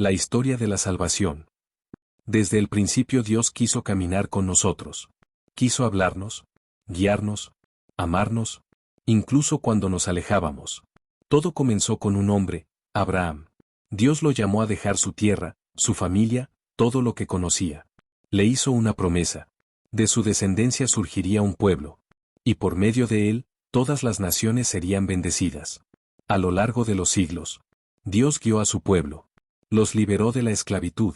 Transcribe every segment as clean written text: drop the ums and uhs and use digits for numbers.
La historia de la salvación. Desde el principio Dios quiso caminar con nosotros. Quiso hablarnos, guiarnos, amarnos, incluso cuando nos alejábamos. Todo comenzó con un hombre, Abraham. Dios lo llamó a dejar su tierra, su familia, todo lo que conocía. Le hizo una promesa. De su descendencia surgiría un pueblo. Y por medio de él, todas las naciones serían bendecidas. A lo largo de los siglos, Dios guió a su pueblo. Los liberó de la esclavitud.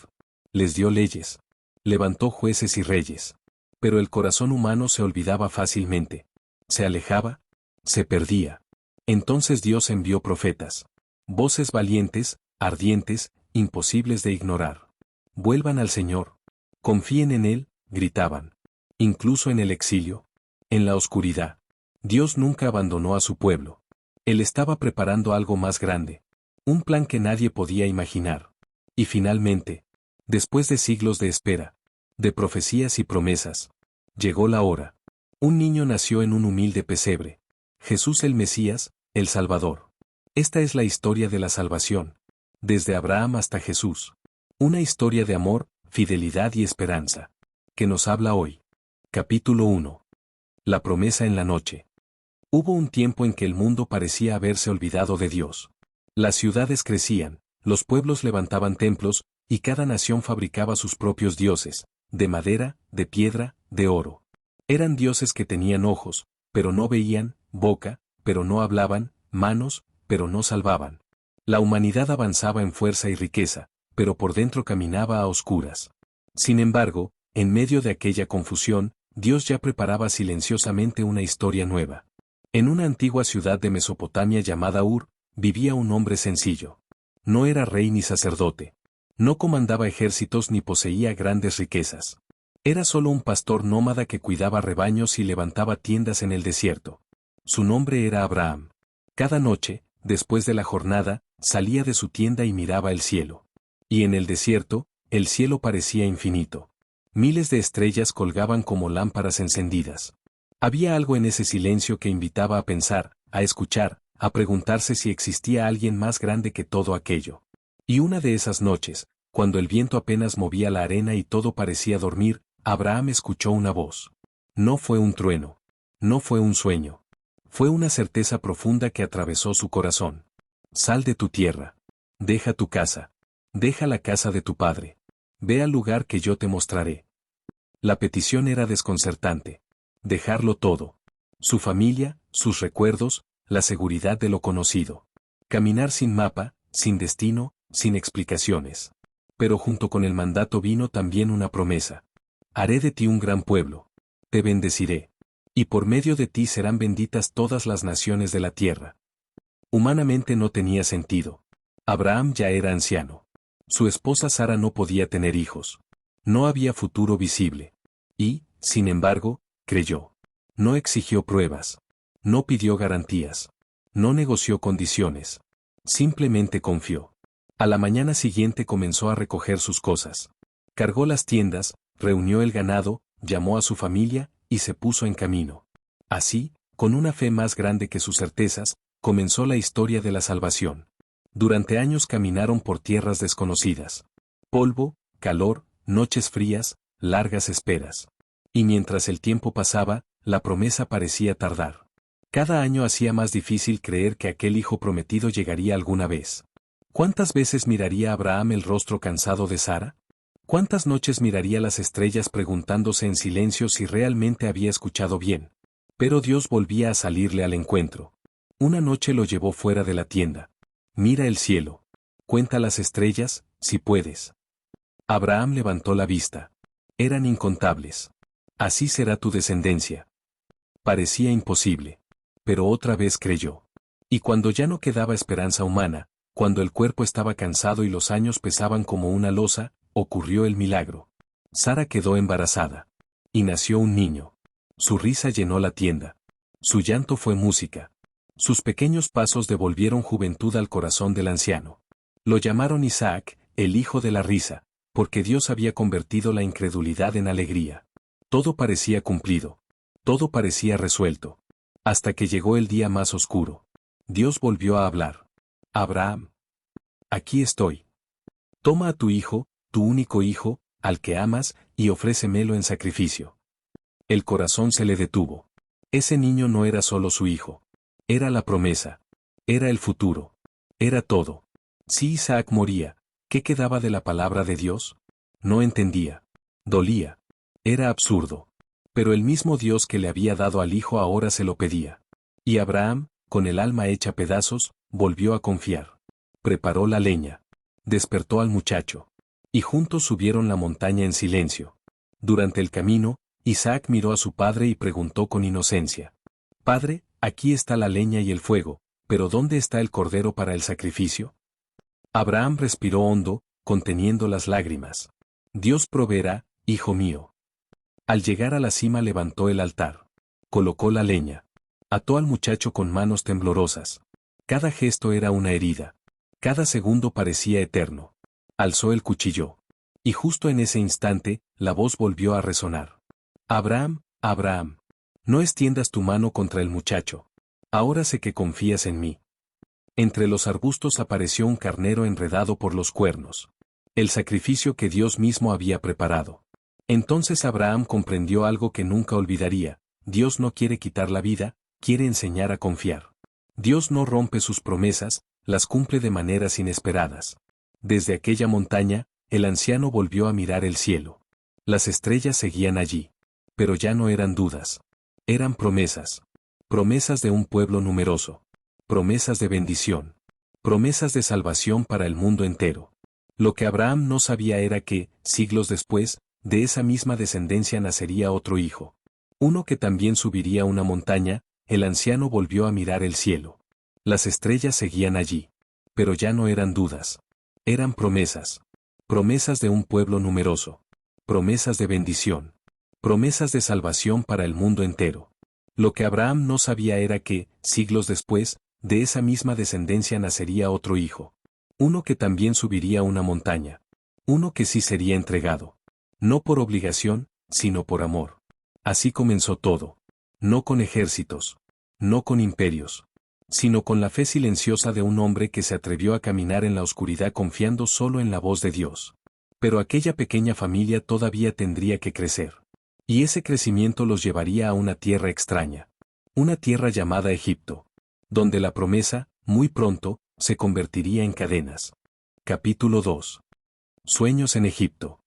Les dio leyes. Levantó jueces y reyes. Pero el corazón humano se olvidaba fácilmente. Se alejaba. Se perdía. Entonces Dios envió profetas. Voces valientes, ardientes, imposibles de ignorar. Vuelvan al Señor. Confíen en Él, gritaban. Incluso en el exilio. En la oscuridad. Dios nunca abandonó a su pueblo. Él estaba preparando algo más grande. Un plan que nadie podía imaginar. Y finalmente, después de siglos de espera, de profecías y promesas, llegó la hora. Un niño nació en un humilde pesebre. Jesús el Mesías, el Salvador. Esta es la historia de la salvación. Desde Abraham hasta Jesús. Una historia de amor, fidelidad y esperanza. Que nos habla hoy. Capítulo 1. La promesa en la noche. Hubo un tiempo en que el mundo parecía haberse olvidado de Dios. Las ciudades crecían, los pueblos levantaban templos, y cada nación fabricaba sus propios dioses, de madera, de piedra, de oro. Eran dioses que tenían ojos, pero no veían, boca, pero no hablaban, manos, pero no salvaban. La humanidad avanzaba en fuerza y riqueza, pero por dentro caminaba a oscuras. Sin embargo, en medio de aquella confusión, Dios ya preparaba silenciosamente una historia nueva. En una antigua ciudad de Mesopotamia llamada Ur, vivía un hombre sencillo. No era rey ni sacerdote. No comandaba ejércitos ni poseía grandes riquezas. Era solo un pastor nómada que cuidaba rebaños y levantaba tiendas en el desierto. Su nombre era Abraham. Cada noche, después de la jornada, salía de su tienda y miraba el cielo. Y en el desierto, el cielo parecía infinito. Miles de estrellas colgaban como lámparas encendidas. Había algo en ese silencio que invitaba a pensar, a escuchar, a preguntarse si existía alguien más grande que todo aquello. Y una de esas noches, cuando el viento apenas movía la arena y todo parecía dormir, Abraham escuchó una voz. No fue un trueno. No fue un sueño. Fue una certeza profunda que atravesó su corazón. Sal de tu tierra. Deja tu casa. Deja la casa de tu padre. Ve al lugar que yo te mostraré. La petición era desconcertante. Dejarlo todo. Su familia, sus recuerdos, la seguridad de lo conocido. Caminar sin mapa, sin destino, sin explicaciones. Pero junto con el mandato vino también una promesa. Haré de ti un gran pueblo. Te bendeciré. Y por medio de ti serán benditas todas las naciones de la tierra. Humanamente no tenía sentido. Abraham ya era anciano. Su esposa Sara no podía tener hijos. No había futuro visible. Y, sin embargo, creyó. No exigió pruebas. No pidió garantías. No negoció condiciones. Simplemente confió. A la mañana siguiente comenzó a recoger sus cosas. Cargó las tiendas, reunió el ganado, llamó a su familia, y se puso en camino. Así, con una fe más grande que sus certezas, comenzó la historia de la salvación. Durante años caminaron por tierras desconocidas. Polvo, calor, noches frías, largas esperas. Y mientras el tiempo pasaba, la promesa parecía tardar. Cada año hacía más difícil creer que aquel hijo prometido llegaría alguna vez. ¿Cuántas veces miraría Abraham el rostro cansado de Sara? ¿Cuántas noches miraría las estrellas preguntándose en silencio si realmente había escuchado bien? Pero Dios volvía a salirle al encuentro. Una noche lo llevó fuera de la tienda. Mira el cielo. Cuenta las estrellas, si puedes. Abraham levantó la vista. Eran incontables. Así será tu descendencia. Parecía imposible. Pero otra vez creyó. Y cuando ya no quedaba esperanza humana, cuando el cuerpo estaba cansado y los años pesaban como una losa, ocurrió el milagro. Sara quedó embarazada. Y nació un niño. Su risa llenó la tienda. Su llanto fue música. Sus pequeños pasos devolvieron juventud al corazón del anciano. Lo llamaron Isaac, el hijo de la risa, porque Dios había convertido la incredulidad en alegría. Todo parecía cumplido. Todo parecía resuelto. Hasta que llegó el día más oscuro. Dios volvió a hablar. Abraham. Aquí estoy. Toma a tu hijo, tu único hijo, al que amas, y ofrécemelo en sacrificio. El corazón se le detuvo. Ese niño no era solo su hijo. Era la promesa. Era el futuro. Era todo. Si Isaac moría, ¿qué quedaba de la palabra de Dios? No entendía. Dolía. Era absurdo. Pero el mismo Dios que le había dado al hijo ahora se lo pedía. Y Abraham, con el alma hecha pedazos, volvió a confiar. Preparó la leña. Despertó al muchacho. Y juntos subieron la montaña en silencio. Durante el camino, Isaac miró a su padre y preguntó con inocencia. Padre, aquí está la leña y el fuego, pero ¿dónde está el cordero para el sacrificio? Abraham respiró hondo, conteniendo las lágrimas. Dios proveerá, hijo mío. Al llegar a la cima levantó el altar. Colocó la leña. Ató al muchacho con manos temblorosas. Cada gesto era una herida. Cada segundo parecía eterno. Alzó el cuchillo. Y justo en ese instante, la voz volvió a resonar. Abraham, Abraham. No extiendas tu mano contra el muchacho. Ahora sé que confías en mí. Entre los arbustos apareció un carnero enredado por los cuernos. El sacrificio que Dios mismo había preparado. Entonces Abraham comprendió algo que nunca olvidaría. Dios no quiere quitar la vida, quiere enseñar a confiar. Dios no rompe sus promesas, las cumple de maneras inesperadas. Desde aquella montaña, el anciano volvió a mirar el cielo. Las estrellas seguían allí. Pero ya no eran dudas. Eran promesas. Promesas de un pueblo numeroso. Promesas de bendición. Promesas de salvación para el mundo entero. Lo que Abraham no sabía era que, siglos después, de esa misma descendencia nacería otro hijo. Uno que también subiría una montaña. El anciano volvió a mirar el cielo. Las estrellas seguían allí. Pero ya no eran dudas. Eran promesas. Promesas de un pueblo numeroso. Promesas de bendición. Promesas de salvación para el mundo entero. Lo que Abraham no sabía era que, siglos después, de esa misma descendencia nacería otro hijo. Uno que también subiría una montaña. Uno que sí sería entregado. No por obligación, sino por amor. Así comenzó todo. No con ejércitos. No con imperios. Sino con la fe silenciosa de un hombre que se atrevió a caminar en la oscuridad confiando solo en la voz de Dios. Pero aquella pequeña familia todavía tendría que crecer. Y ese crecimiento los llevaría a una tierra extraña. Una tierra llamada Egipto. Donde la promesa, muy pronto, se convertiría en cadenas. Capítulo 2. Sueños en Egipto.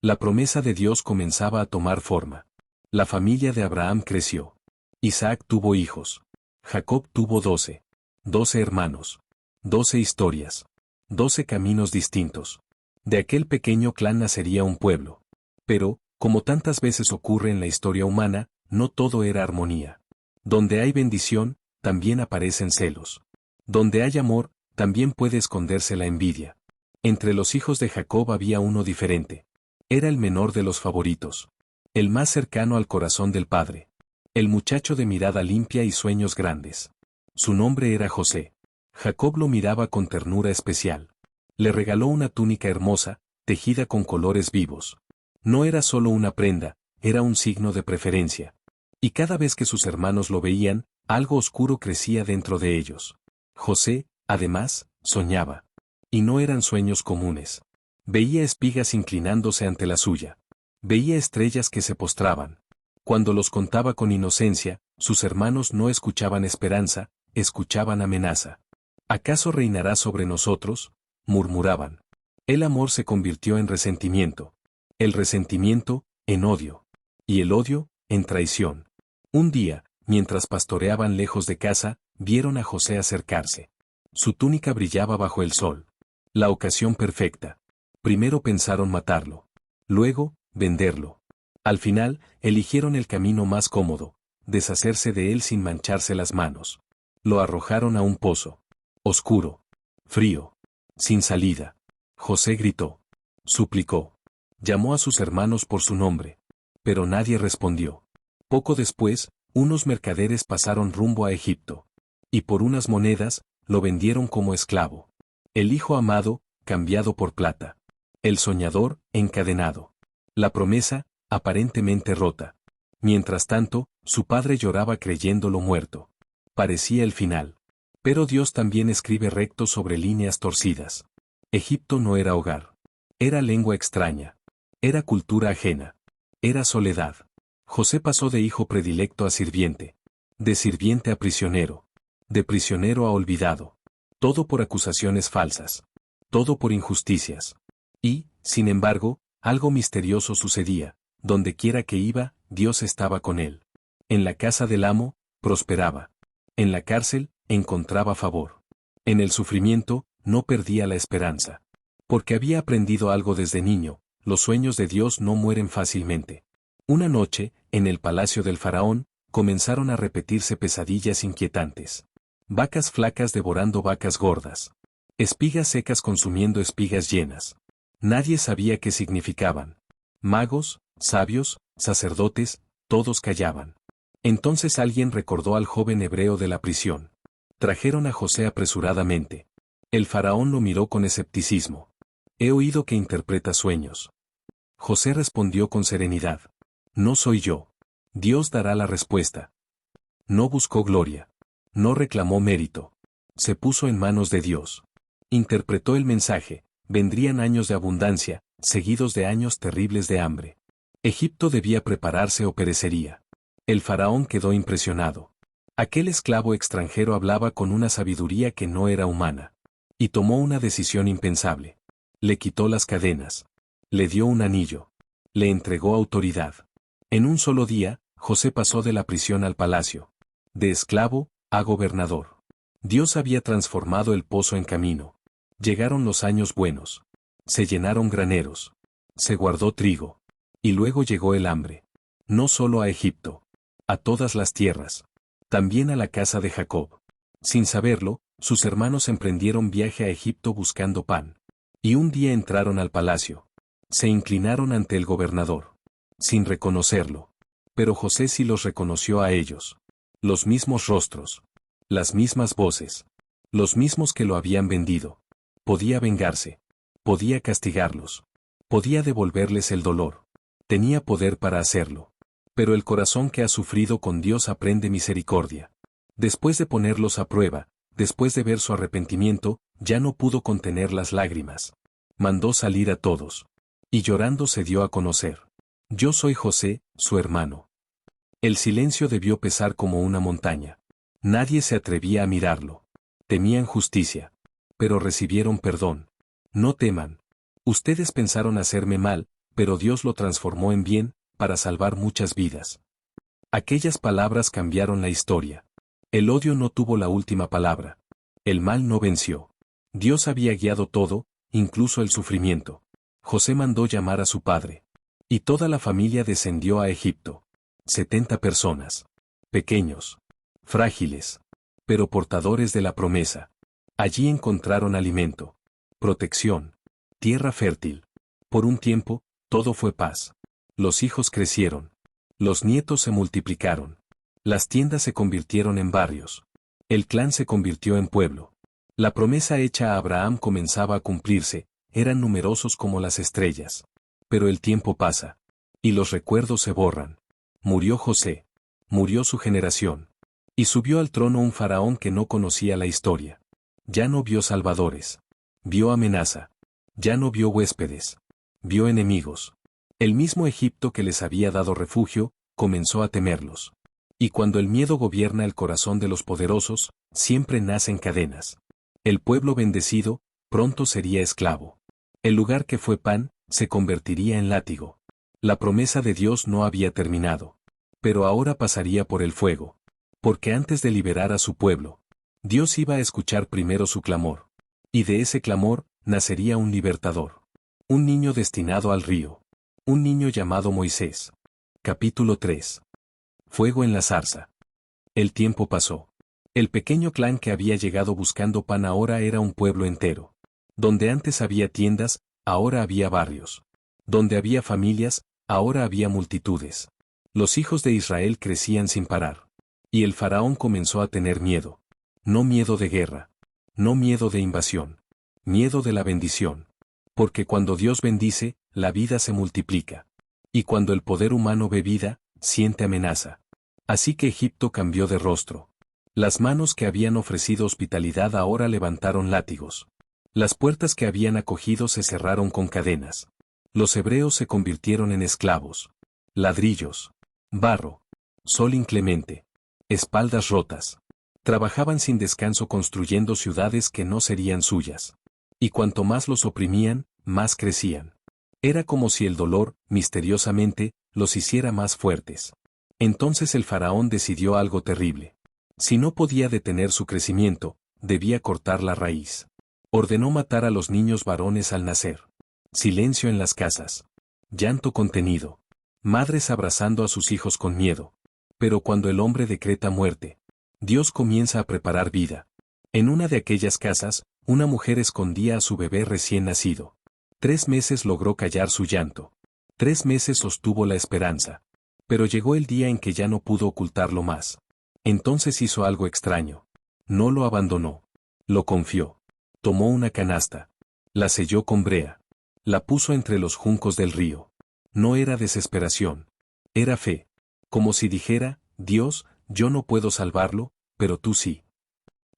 La promesa de Dios comenzaba a tomar forma. La familia de Abraham creció. Isaac tuvo hijos. Jacob tuvo 12. 12 hermanos. 12 historias. 12 caminos distintos. De aquel pequeño clan nacería un pueblo. Pero, como tantas veces ocurre en la historia humana, no todo era armonía. Donde hay bendición, también aparecen celos. Donde hay amor, también puede esconderse la envidia. Entre los hijos de Jacob había uno diferente. Era el menor de los favoritos. El más cercano al corazón del padre. El muchacho de mirada limpia y sueños grandes. Su nombre era José. Jacob lo miraba con ternura especial. Le regaló una túnica hermosa, tejida con colores vivos. No era solo una prenda, era un signo de preferencia. Y cada vez que sus hermanos lo veían, algo oscuro crecía dentro de ellos. José, además, soñaba. Y no eran sueños comunes. Veía espigas inclinándose ante la suya. Veía estrellas que se postraban. Cuando los contaba con inocencia, sus hermanos no escuchaban esperanza, escuchaban amenaza. ¿Acaso reinará sobre nosotros?, murmuraban. El amor se convirtió en resentimiento. El resentimiento, en odio. Y el odio, en traición. Un día, mientras pastoreaban lejos de casa, vieron a José acercarse. Su túnica brillaba bajo el sol. La ocasión perfecta. Primero pensaron matarlo. Luego, venderlo. Al final, eligieron el camino más cómodo, deshacerse de él sin mancharse las manos. Lo arrojaron a un pozo. Oscuro. Frío. Sin salida. José gritó. Suplicó. Llamó a sus hermanos por su nombre. Pero nadie respondió. Poco después, unos mercaderes pasaron rumbo a Egipto. Y por unas monedas, lo vendieron como esclavo. El hijo amado, cambiado por plata. El soñador, encadenado. La promesa, aparentemente rota. Mientras tanto, su padre lloraba creyéndolo muerto. Parecía el final. Pero Dios también escribe recto sobre líneas torcidas. Egipto no era hogar. Era lengua extraña. Era cultura ajena. Era soledad. José pasó de hijo predilecto a sirviente. De sirviente a prisionero. De prisionero a olvidado. Todo por acusaciones falsas. Todo por injusticias. Y, sin embargo, algo misterioso sucedía. Donde quiera que iba, Dios estaba con él. En la casa del amo, prosperaba. En la cárcel, encontraba favor. En el sufrimiento, no perdía la esperanza. Porque había aprendido algo desde niño, los sueños de Dios no mueren fácilmente. Una noche, en el palacio del faraón, comenzaron a repetirse pesadillas inquietantes. Vacas flacas devorando vacas gordas. Espigas secas consumiendo espigas llenas. Nadie sabía qué significaban. Magos, sabios, sacerdotes, todos callaban. Entonces alguien recordó al joven hebreo de la prisión. Trajeron a José apresuradamente. El faraón lo miró con escepticismo. He oído que interpreta sueños. José respondió con serenidad. No soy yo. Dios dará la respuesta. No buscó gloria. No reclamó mérito. Se puso en manos de Dios. Interpretó el mensaje. Vendrían años de abundancia, seguidos de años terribles de hambre. Egipto debía prepararse o perecería. El faraón quedó impresionado. Aquel esclavo extranjero hablaba con una sabiduría que no era humana. Y tomó una decisión impensable. Le quitó las cadenas. Le dio un anillo. Le entregó autoridad. En un solo día, José pasó de la prisión al palacio. De esclavo, a gobernador. Dios había transformado el pozo en camino. Llegaron los años buenos. Se llenaron graneros. Se guardó trigo. Y luego llegó el hambre. No solo a Egipto. A todas las tierras. También a la casa de Jacob. Sin saberlo, sus hermanos emprendieron viaje a Egipto buscando pan. Y un día entraron al palacio. Se inclinaron ante el gobernador. Sin reconocerlo. Pero José sí los reconoció a ellos. Los mismos rostros. Las mismas voces. Los mismos que lo habían vendido. Podía vengarse. Podía castigarlos. Podía devolverles el dolor. Tenía poder para hacerlo. Pero el corazón que ha sufrido con Dios aprende misericordia. Después de ponerlos a prueba, después de ver su arrepentimiento, ya no pudo contener las lágrimas. Mandó salir a todos. Y llorando se dio a conocer. Yo soy José, su hermano. El silencio debió pesar como una montaña. Nadie se atrevía a mirarlo. Temían justicia. Pero recibieron perdón. No teman. Ustedes pensaron hacerme mal, pero Dios lo transformó en bien, para salvar muchas vidas. Aquellas palabras cambiaron la historia. El odio no tuvo la última palabra. El mal no venció. Dios había guiado todo, incluso el sufrimiento. José mandó llamar a su padre. Y toda la familia descendió a Egipto. 70 personas. Pequeños. Frágiles. Pero portadores de la promesa. Allí encontraron alimento. Protección. Tierra fértil. Por un tiempo, todo fue paz. Los hijos crecieron. Los nietos se multiplicaron. Las tiendas se convirtieron en barrios. El clan se convirtió en pueblo. La promesa hecha a Abraham comenzaba a cumplirse, eran numerosos como las estrellas. Pero el tiempo pasa. Y los recuerdos se borran. Murió José. Murió su generación. Y subió al trono un faraón que no conocía la historia. Ya no vio salvadores. Vio amenaza. Ya no vio huéspedes. Vio enemigos. El mismo Egipto que les había dado refugio, comenzó a temerlos. Y cuando el miedo gobierna el corazón de los poderosos, siempre nacen cadenas. El pueblo bendecido, pronto sería esclavo. El lugar que fue pan, se convertiría en látigo. La promesa de Dios no había terminado. Pero ahora pasaría por el fuego. Porque antes de liberar a su pueblo, Dios iba a escuchar primero su clamor. Y de ese clamor, nacería un libertador. Un niño destinado al río. Un niño llamado Moisés. Capítulo 3. Fuego en la zarza. El tiempo pasó. El pequeño clan que había llegado buscando pan ahora era un pueblo entero. Donde antes había tiendas, ahora había barrios. Donde había familias, ahora había multitudes. Los hijos de Israel crecían sin parar. Y el faraón comenzó a tener miedo. No miedo de guerra. No miedo de invasión. Miedo de la bendición. Porque cuando Dios bendice, la vida se multiplica. Y cuando el poder humano ve vida, siente amenaza. Así que Egipto cambió de rostro. Las manos que habían ofrecido hospitalidad ahora levantaron látigos. Las puertas que habían acogido se cerraron con cadenas. Los hebreos se convirtieron en esclavos. Ladrillos, barro, sol inclemente, espaldas rotas. Trabajaban sin descanso construyendo ciudades que no serían suyas. Y cuanto más los oprimían, más crecían. Era como si el dolor, misteriosamente, los hiciera más fuertes. Entonces el faraón decidió algo terrible. Si no podía detener su crecimiento, debía cortar la raíz. Ordenó matar a los niños varones al nacer. Silencio en las casas. Llanto contenido. Madres abrazando a sus hijos con miedo. Pero cuando el hombre decreta muerte, Dios comienza a preparar vida. En una de aquellas casas, una mujer escondía a su bebé recién nacido. 3 meses logró callar su llanto. 3 meses sostuvo la esperanza. Pero llegó el día en que ya no pudo ocultarlo más. Entonces hizo algo extraño. No lo abandonó. Lo confió. Tomó una canasta. La selló con brea. La puso entre los juncos del río. No era desesperación. Era fe. Como si dijera, Dios, yo no puedo salvarlo, pero tú sí.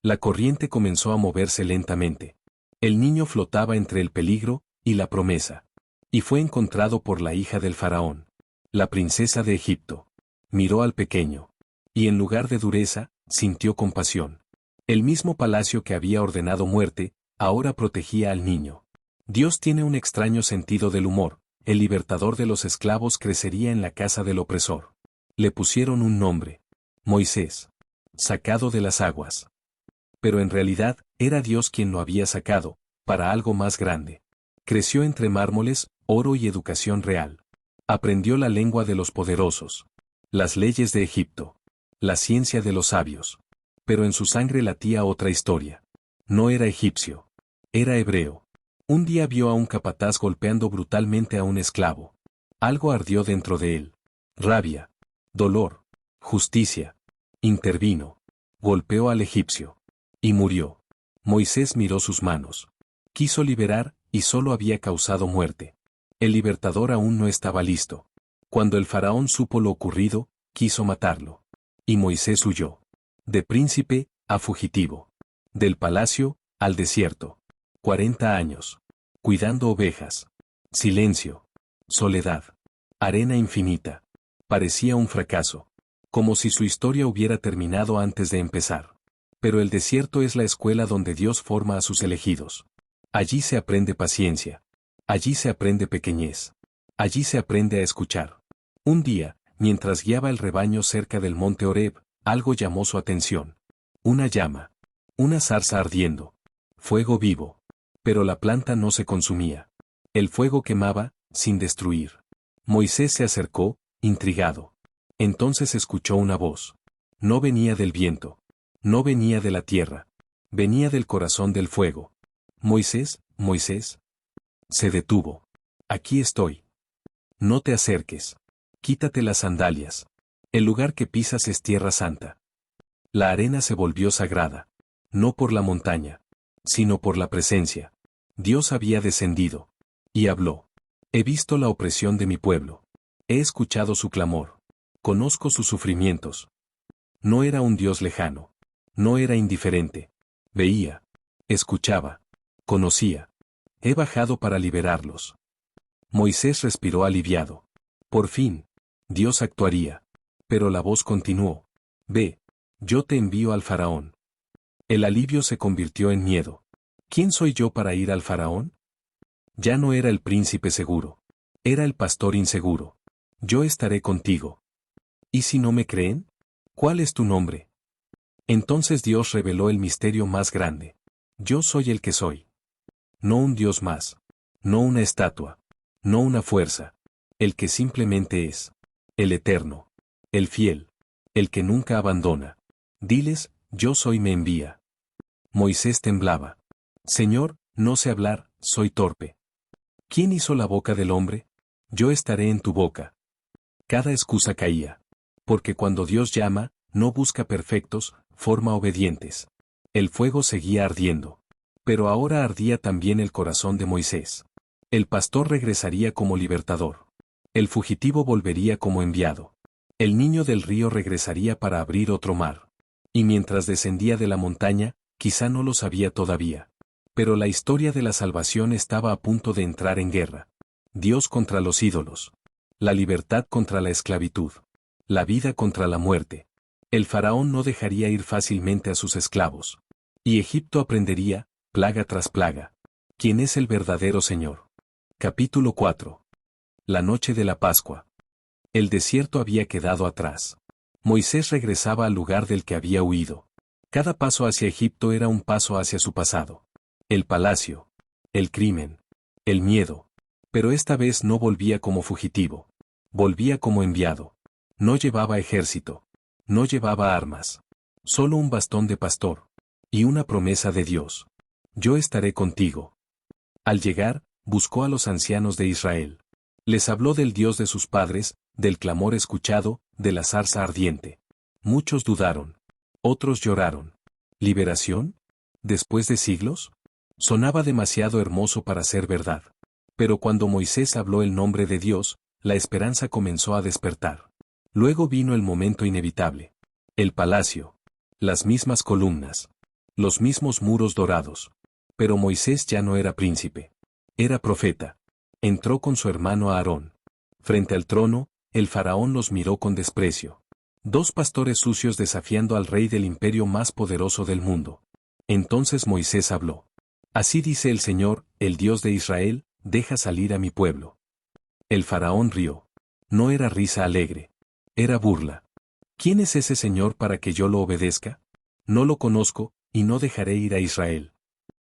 La corriente comenzó a moverse lentamente. El niño flotaba entre el peligro y la promesa. Y fue encontrado por la hija del faraón, la princesa de Egipto. Miró al pequeño. Y en lugar de dureza, sintió compasión. El mismo palacio que había ordenado muerte, ahora protegía al niño. Dios tiene un extraño sentido del humor. El libertador de los esclavos crecería en la casa del opresor. Le pusieron un nombre. Moisés. Sacado de las aguas. Pero en realidad, era Dios quien lo había sacado, para algo más grande. Creció entre mármoles, oro y educación real. Aprendió la lengua de los poderosos. Las leyes de Egipto. La ciencia de los sabios. Pero en su sangre latía otra historia. No era egipcio. Era hebreo. Un día vio a un capataz golpeando brutalmente a un esclavo. Algo ardió dentro de él. Rabia. Dolor. Justicia. Intervino. Golpeó al egipcio. Y murió. Moisés miró sus manos. Quiso liberar, y solo había causado muerte. El libertador aún no estaba listo. Cuando el faraón supo lo ocurrido, quiso matarlo. Y Moisés huyó. De príncipe, a fugitivo. Del palacio, al desierto. 40 años. Cuidando ovejas. Silencio. Soledad. Arena infinita. Parecía un fracaso. Como si su historia hubiera terminado antes de empezar. Pero el desierto es la escuela donde Dios forma a sus elegidos. Allí se aprende paciencia. Allí se aprende pequeñez. Allí se aprende a escuchar. Un día, mientras guiaba el rebaño cerca del monte Horeb, algo llamó su atención. Una llama. Una zarza ardiendo. Fuego vivo. Pero la planta no se consumía. El fuego quemaba, sin destruir. Moisés se acercó, intrigado. Entonces escuchó una voz. No venía del viento. No venía de la tierra. Venía del corazón del fuego. Moisés, Moisés. Se detuvo. Aquí estoy. No te acerques. Quítate las sandalias. El lugar que pisas es tierra santa. La arena se volvió sagrada. No por la montaña, sino por la presencia. Dios había descendido. Y habló. He visto la opresión de mi pueblo. He escuchado su clamor. Conozco sus sufrimientos. No era un Dios lejano. No era indiferente. Veía. Escuchaba. Conocía. He bajado para liberarlos. Moisés respiró aliviado. Por fin, Dios actuaría. Pero la voz continuó. Ve, yo te envío al faraón. El alivio se convirtió en miedo. ¿Quién soy yo para ir al faraón? Ya no era el príncipe seguro. Era el pastor inseguro. Yo estaré contigo. ¿Y si no me creen? ¿Cuál es tu nombre? Entonces Dios reveló el misterio más grande. Yo soy el que soy. No un Dios más. No una estatua. No una fuerza. El que simplemente es. El eterno. El fiel. El que nunca abandona. Diles, yo soy me envía. Moisés temblaba. Señor, no sé hablar, soy torpe. ¿Quién hizo la boca del hombre? Yo estaré en tu boca. Cada excusa caía. Porque cuando Dios llama, no busca perfectos, forma obedientes. El fuego seguía ardiendo. Pero ahora ardía también el corazón de Moisés. El pastor regresaría como libertador. El fugitivo volvería como enviado. El niño del río regresaría para abrir otro mar. Y mientras descendía de la montaña, quizá no lo sabía todavía. Pero la historia de la salvación estaba a punto de entrar en guerra. Dios contra los ídolos. La libertad contra la esclavitud. La vida contra la muerte. El faraón no dejaría ir fácilmente a sus esclavos. Y Egipto aprendería, plaga tras plaga, quién es el verdadero Señor. Capítulo 4. La noche de la Pascua. El desierto había quedado atrás. Moisés regresaba al lugar del que había huido. Cada paso hacia Egipto era un paso hacia su pasado. El palacio. El crimen. El miedo. Pero esta vez no volvía como fugitivo. Volvía como enviado. No llevaba ejército. No llevaba armas. Solo un bastón de pastor. Y una promesa de Dios. Yo estaré contigo. Al llegar, buscó a los ancianos de Israel. Les habló del Dios de sus padres, del clamor escuchado, de la zarza ardiente. Muchos dudaron. Otros lloraron. ¿Liberación? ¿Después de siglos? Sonaba demasiado hermoso para ser verdad. Pero cuando Moisés habló el nombre de Dios, la esperanza comenzó a despertar. Luego vino el momento inevitable. El palacio. Las mismas columnas. Los mismos muros dorados. Pero Moisés ya no era príncipe. Era profeta. Entró con su hermano Aarón. Frente al trono, el faraón los miró con desprecio. Dos pastores sucios desafiando al rey del imperio más poderoso del mundo. Entonces Moisés habló. Así dice el Señor, el Dios de Israel, deja salir a mi pueblo. El faraón rió. No era risa alegre. Era burla. ¿Quién es ese Señor para que yo lo obedezca? No lo conozco, y no dejaré ir a Israel.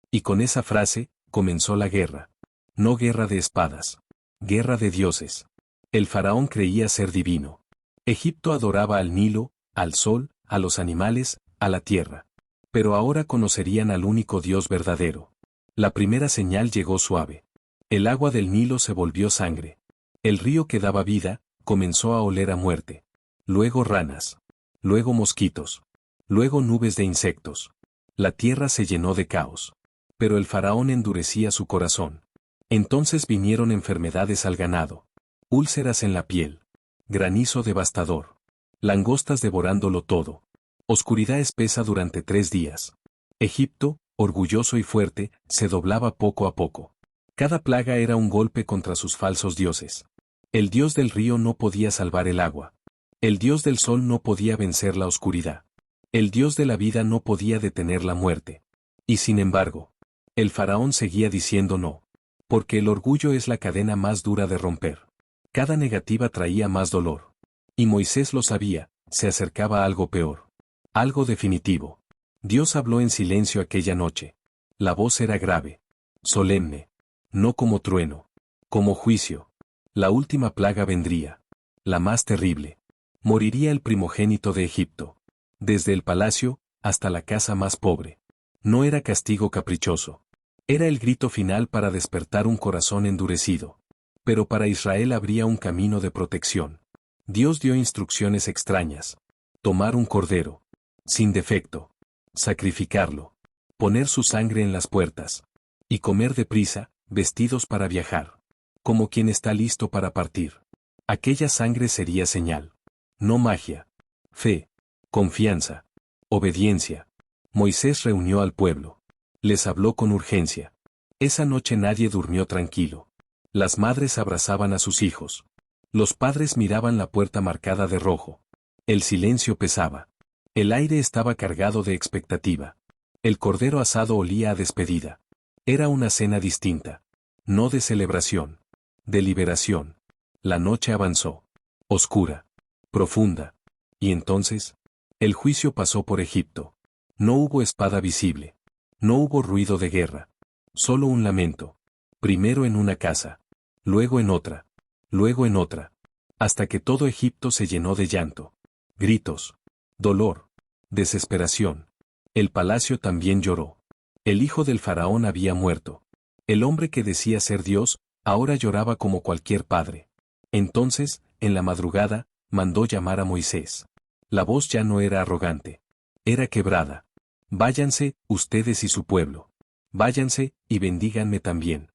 Y con esa frase, comenzó la guerra. No guerra de espadas. Guerra de dioses. El faraón creía ser divino. Egipto adoraba al Nilo, al sol, a los animales, a la tierra. Pero ahora conocerían al único Dios verdadero. La primera señal llegó suave. El agua del Nilo se volvió sangre. El río que daba vida, comenzó a oler a muerte. Luego ranas. Luego mosquitos. Luego nubes de insectos. La tierra se llenó de caos. Pero el faraón endurecía su corazón. Entonces vinieron enfermedades al ganado. Úlceras en la piel. Granizo devastador. Langostas devorándolo todo. Oscuridad espesa durante 3 días. Egipto, orgulloso y fuerte, se doblaba poco a poco. Cada plaga era un golpe contra sus falsos dioses. El dios del río no podía salvar el agua. El dios del sol no podía vencer la oscuridad. El dios de la vida no podía detener la muerte. Y sin embargo, el faraón seguía diciendo no. Porque el orgullo es la cadena más dura de romper. Cada negativa traía más dolor. Y Moisés lo sabía, se acercaba a algo peor. Algo definitivo. Dios habló en silencio aquella noche. La voz era grave. Solemne. No como trueno. Como juicio. La última plaga vendría. La más terrible. Moriría el primogénito de Egipto. Desde el palacio, hasta la casa más pobre. No era castigo caprichoso. Era el grito final para despertar un corazón endurecido. Pero para Israel habría un camino de protección. Dios dio instrucciones extrañas. Tomar un cordero. Sin defecto. Sacrificarlo. Poner su sangre en las puertas. Y comer deprisa, vestidos para viajar. Como quien está listo para partir. Aquella sangre sería señal. No magia. Fe. Confianza. Obediencia. Moisés reunió al pueblo. Les habló con urgencia. Esa noche nadie durmió tranquilo. Las madres abrazaban a sus hijos. Los padres miraban la puerta marcada de rojo. El silencio pesaba. El aire estaba cargado de expectativa. El cordero asado olía a despedida. Era una cena distinta. No de celebración. De liberación. La noche avanzó. Oscura. Profunda. Y entonces, el juicio pasó por Egipto. No hubo espada visible. No hubo ruido de guerra. Solo un lamento. Primero en una casa. Luego en otra. Luego en otra. Hasta que todo Egipto se llenó de llanto. Gritos. Dolor. Desesperación. El palacio también lloró. El hijo del faraón había muerto. El hombre que decía ser Dios, ahora lloraba como cualquier padre. Entonces, en la madrugada, mandó llamar a Moisés. La voz ya no era arrogante. Era quebrada. Váyanse, ustedes y su pueblo. Váyanse, y bendíganme también.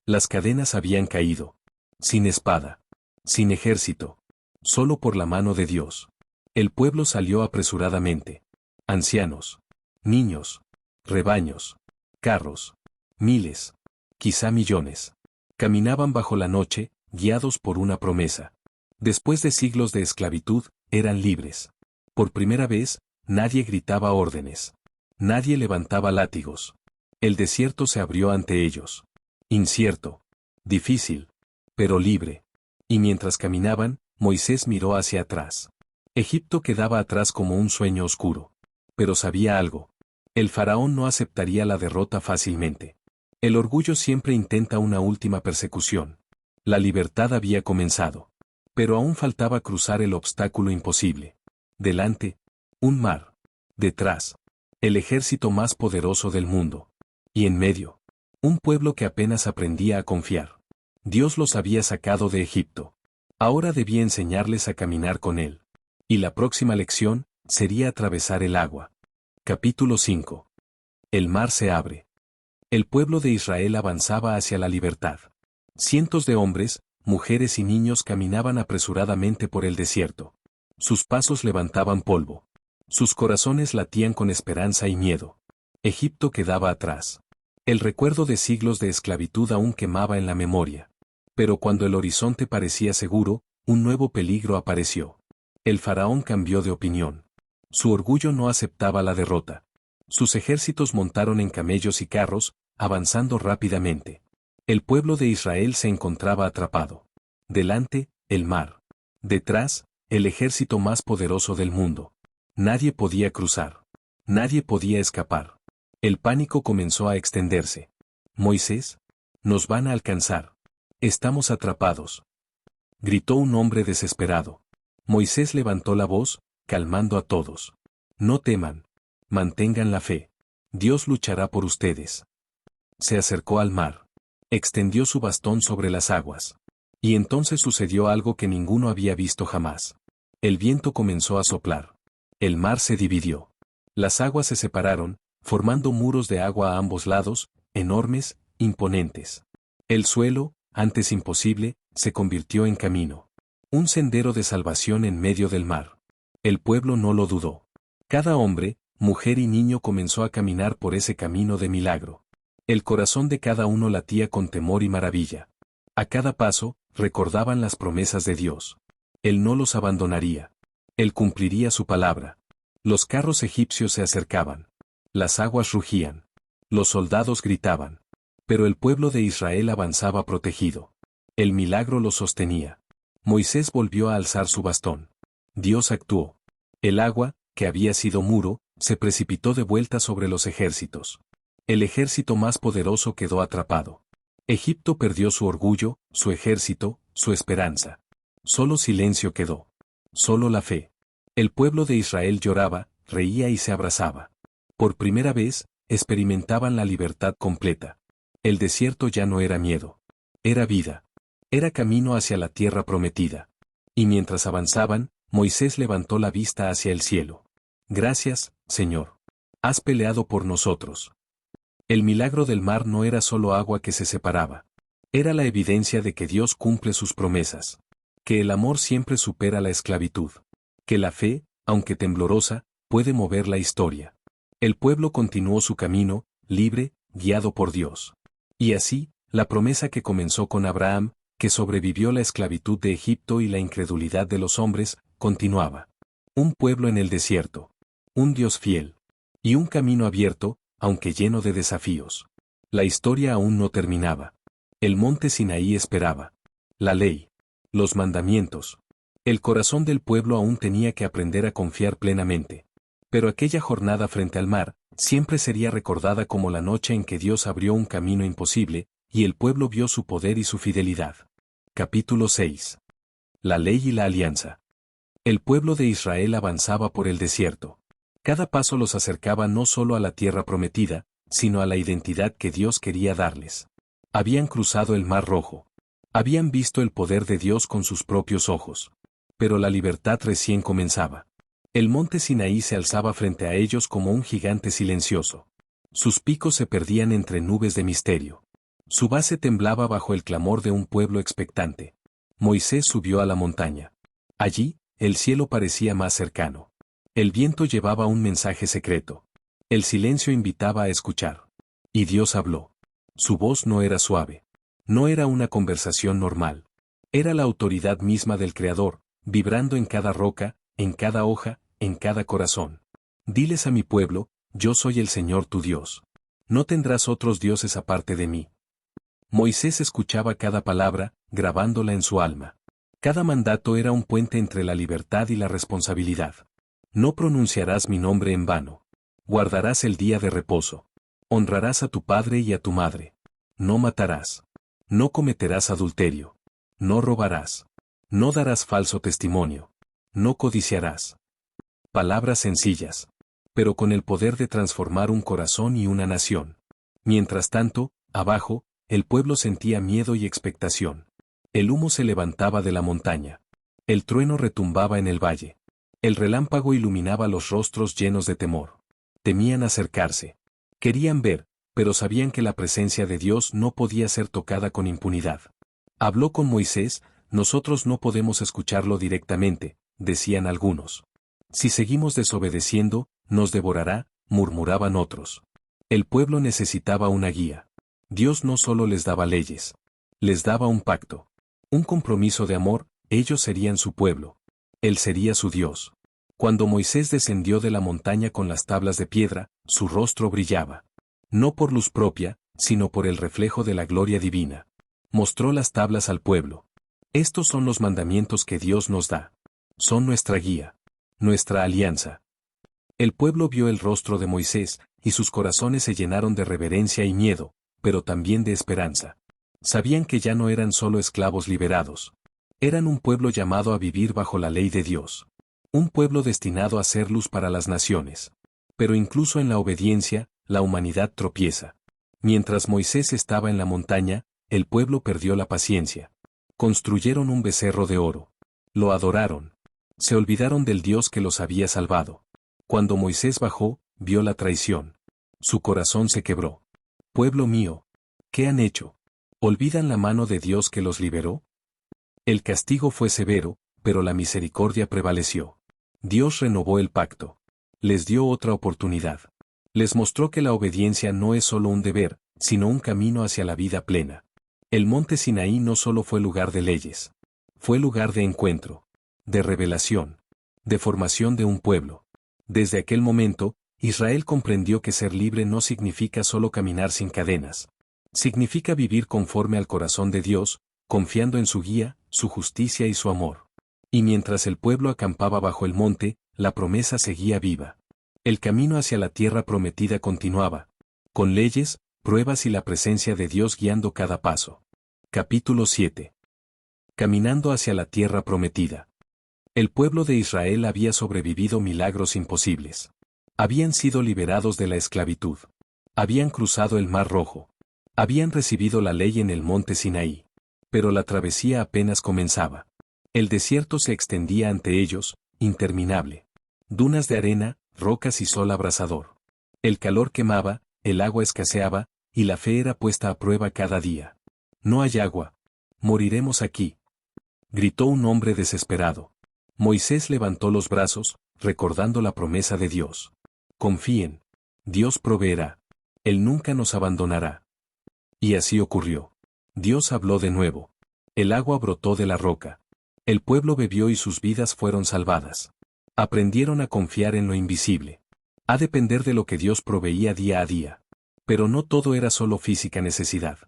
Las cadenas habían caído. Sin espada. Sin ejército. Solo por la mano de Dios. El pueblo salió apresuradamente. Ancianos. Niños. Rebaños. Carros. Miles, quizá millones. Caminaban bajo la noche, guiados por una promesa. Después de siglos de esclavitud, eran libres. Por primera vez, nadie gritaba órdenes. Nadie levantaba látigos. El desierto se abrió ante ellos. Incierto. Difícil. Pero libre. Y mientras caminaban, Moisés miró hacia atrás. Egipto quedaba atrás como un sueño oscuro. Pero sabía algo. El faraón no aceptaría la derrota fácilmente. El orgullo siempre intenta una última persecución. La libertad había comenzado. Pero aún faltaba cruzar el obstáculo imposible. Delante, un mar. Detrás, el ejército más poderoso del mundo. Y en medio, un pueblo que apenas aprendía a confiar. Dios los había sacado de Egipto. Ahora debía enseñarles a caminar con él. Y la próxima lección sería atravesar el agua. Capítulo 5. El mar se abre. El pueblo de Israel avanzaba hacia la libertad. Cientos de hombres, mujeres y niños caminaban apresuradamente por el desierto. Sus pasos levantaban polvo. Sus corazones latían con esperanza y miedo. Egipto quedaba atrás. El recuerdo de siglos de esclavitud aún quemaba en la memoria. Pero cuando el horizonte parecía seguro, un nuevo peligro apareció. El faraón cambió de opinión. Su orgullo no aceptaba la derrota. Sus ejércitos montaron en camellos y carros, avanzando rápidamente. El pueblo de Israel se encontraba atrapado. Delante, el mar. Detrás, el ejército más poderoso del mundo. Nadie podía cruzar. Nadie podía escapar. El pánico comenzó a extenderse. Moisés, nos van a alcanzar. Estamos atrapados. Gritó un hombre desesperado. Moisés levantó la voz, calmando a todos. No teman. Mantengan la fe. Dios luchará por ustedes. Se acercó al mar. Extendió su bastón sobre las aguas. Y entonces sucedió algo que ninguno había visto jamás. El viento comenzó a soplar. El mar se dividió. Las aguas se separaron, formando muros de agua a ambos lados, enormes, imponentes. El suelo, antes imposible, se convirtió en camino. Un sendero de salvación en medio del mar. El pueblo no lo dudó. Cada hombre, mujer y niño comenzó a caminar por ese camino de milagro. El corazón de cada uno latía con temor y maravilla. A cada paso, recordaban las promesas de Dios. Él no los abandonaría. Él cumpliría su palabra. Los carros egipcios se acercaban. Las aguas rugían. Los soldados gritaban. Pero el pueblo de Israel avanzaba protegido. El milagro lo sostenía. Moisés volvió a alzar su bastón. Dios actuó. El agua, que había sido muro, se precipitó de vuelta sobre los ejércitos. El ejército más poderoso quedó atrapado. Egipto perdió su orgullo, su ejército, su esperanza. Solo silencio quedó. Solo la fe. El pueblo de Israel lloraba, reía y se abrazaba. Por primera vez, experimentaban la libertad completa. El desierto ya no era miedo. Era vida. Era camino hacia la tierra prometida. Y mientras avanzaban, Moisés levantó la vista hacia el cielo. Gracias, Señor. Has peleado por nosotros. El milagro del mar no era solo agua que se separaba. Era la evidencia de que Dios cumple sus promesas. Que el amor siempre supera la esclavitud. Que la fe, aunque temblorosa, puede mover la historia. El pueblo continuó su camino, libre, guiado por Dios. Y así, la promesa que comenzó con Abraham, que sobrevivió la esclavitud de Egipto y la incredulidad de los hombres, continuaba. Un pueblo en el desierto. Un Dios fiel. Y un camino abierto, aunque lleno de desafíos. La historia aún no terminaba. El monte Sinaí esperaba. La ley. Los mandamientos. El corazón del pueblo aún tenía que aprender a confiar plenamente. Pero aquella jornada frente al mar, siempre sería recordada como la noche en que Dios abrió un camino imposible, y el pueblo vio su poder y su fidelidad. Capítulo 6. La ley y la alianza. El pueblo de Israel avanzaba por el desierto. Cada paso los acercaba no solo a la tierra prometida, sino a la identidad que Dios quería darles. Habían cruzado el Mar Rojo. Habían visto el poder de Dios con sus propios ojos. Pero la libertad recién comenzaba. El monte Sinaí se alzaba frente a ellos como un gigante silencioso. Sus picos se perdían entre nubes de misterio. Su base temblaba bajo el clamor de un pueblo expectante. Moisés subió a la montaña. Allí, el cielo parecía más cercano. El viento llevaba un mensaje secreto. El silencio invitaba a escuchar. Y Dios habló. Su voz no era suave. No era una conversación normal. Era la autoridad misma del Creador, vibrando en cada roca, en cada hoja, en cada corazón. Diles a mi pueblo, yo soy el Señor tu Dios. No tendrás otros dioses aparte de mí. Moisés escuchaba cada palabra, grabándola en su alma. Cada mandato era un puente entre la libertad y la responsabilidad. No pronunciarás mi nombre en vano. Guardarás el día de reposo. Honrarás a tu padre y a tu madre. No matarás. No cometerás adulterio. No robarás. No darás falso testimonio. No codiciarás. Palabras sencillas, pero con el poder de transformar un corazón y una nación. Mientras tanto, abajo, el pueblo sentía miedo y expectación. El humo se levantaba de la montaña. El trueno retumbaba en el valle. El relámpago iluminaba los rostros llenos de temor. Temían acercarse. Querían ver, pero sabían que la presencia de Dios no podía ser tocada con impunidad. Habló con Moisés, nosotros no podemos escucharlo directamente, decían algunos. Si seguimos desobedeciendo, nos devorará, murmuraban otros. El pueblo necesitaba una guía. Dios no solo les daba leyes. Les daba un pacto. Un compromiso de amor, ellos serían su pueblo. Él sería su Dios. Cuando Moisés descendió de la montaña con las tablas de piedra, su rostro brillaba. No por luz propia, sino por el reflejo de la gloria divina. Mostró las tablas al pueblo. Estos son los mandamientos que Dios nos da. Son nuestra guía. Nuestra alianza. El pueblo vio el rostro de Moisés, y sus corazones se llenaron de reverencia y miedo, pero también de esperanza. Sabían que ya no eran solo esclavos liberados. Eran un pueblo llamado a vivir bajo la ley de Dios. Un pueblo destinado a ser luz para las naciones. Pero incluso en la obediencia, la humanidad tropieza. Mientras Moisés estaba en la montaña, el pueblo perdió la paciencia. Construyeron un becerro de oro. Lo adoraron. Se olvidaron del Dios que los había salvado. Cuando Moisés bajó, vio la traición. Su corazón se quebró. Pueblo mío, ¿qué han hecho? ¿Olvidan la mano de Dios que los liberó? El castigo fue severo, pero la misericordia prevaleció. Dios renovó el pacto. Les dio otra oportunidad. Les mostró que la obediencia no es solo un deber, sino un camino hacia la vida plena. El monte Sinaí no solo fue lugar de leyes. Fue lugar de encuentro, de revelación, de formación de un pueblo. Desde aquel momento, Israel comprendió que ser libre no significa solo caminar sin cadenas. Significa vivir conforme al corazón de Dios, confiando en su guía, su justicia y su amor. Y mientras el pueblo acampaba bajo el monte, la promesa seguía viva. El camino hacia la tierra prometida continuaba, con leyes, pruebas y la presencia de Dios guiando cada paso. Capítulo 7. Caminando hacia la tierra prometida. El pueblo de Israel había sobrevivido milagros imposibles. Habían sido liberados de la esclavitud. Habían cruzado el Mar Rojo. Habían recibido la ley en el monte Sinaí. Pero la travesía apenas comenzaba. El desierto se extendía ante ellos, interminable. Dunas de arena, rocas y sol abrasador. El calor quemaba, el agua escaseaba, y la fe era puesta a prueba cada día. No hay agua. Moriremos aquí. Gritó un hombre desesperado. Moisés levantó los brazos, recordando la promesa de Dios. Confíen. Dios proveerá. Él nunca nos abandonará. Y así ocurrió. Dios habló de nuevo. El agua brotó de la roca. El pueblo bebió y sus vidas fueron salvadas. Aprendieron a confiar en lo invisible. A depender de lo que Dios proveía día a día. Pero no todo era solo física necesidad.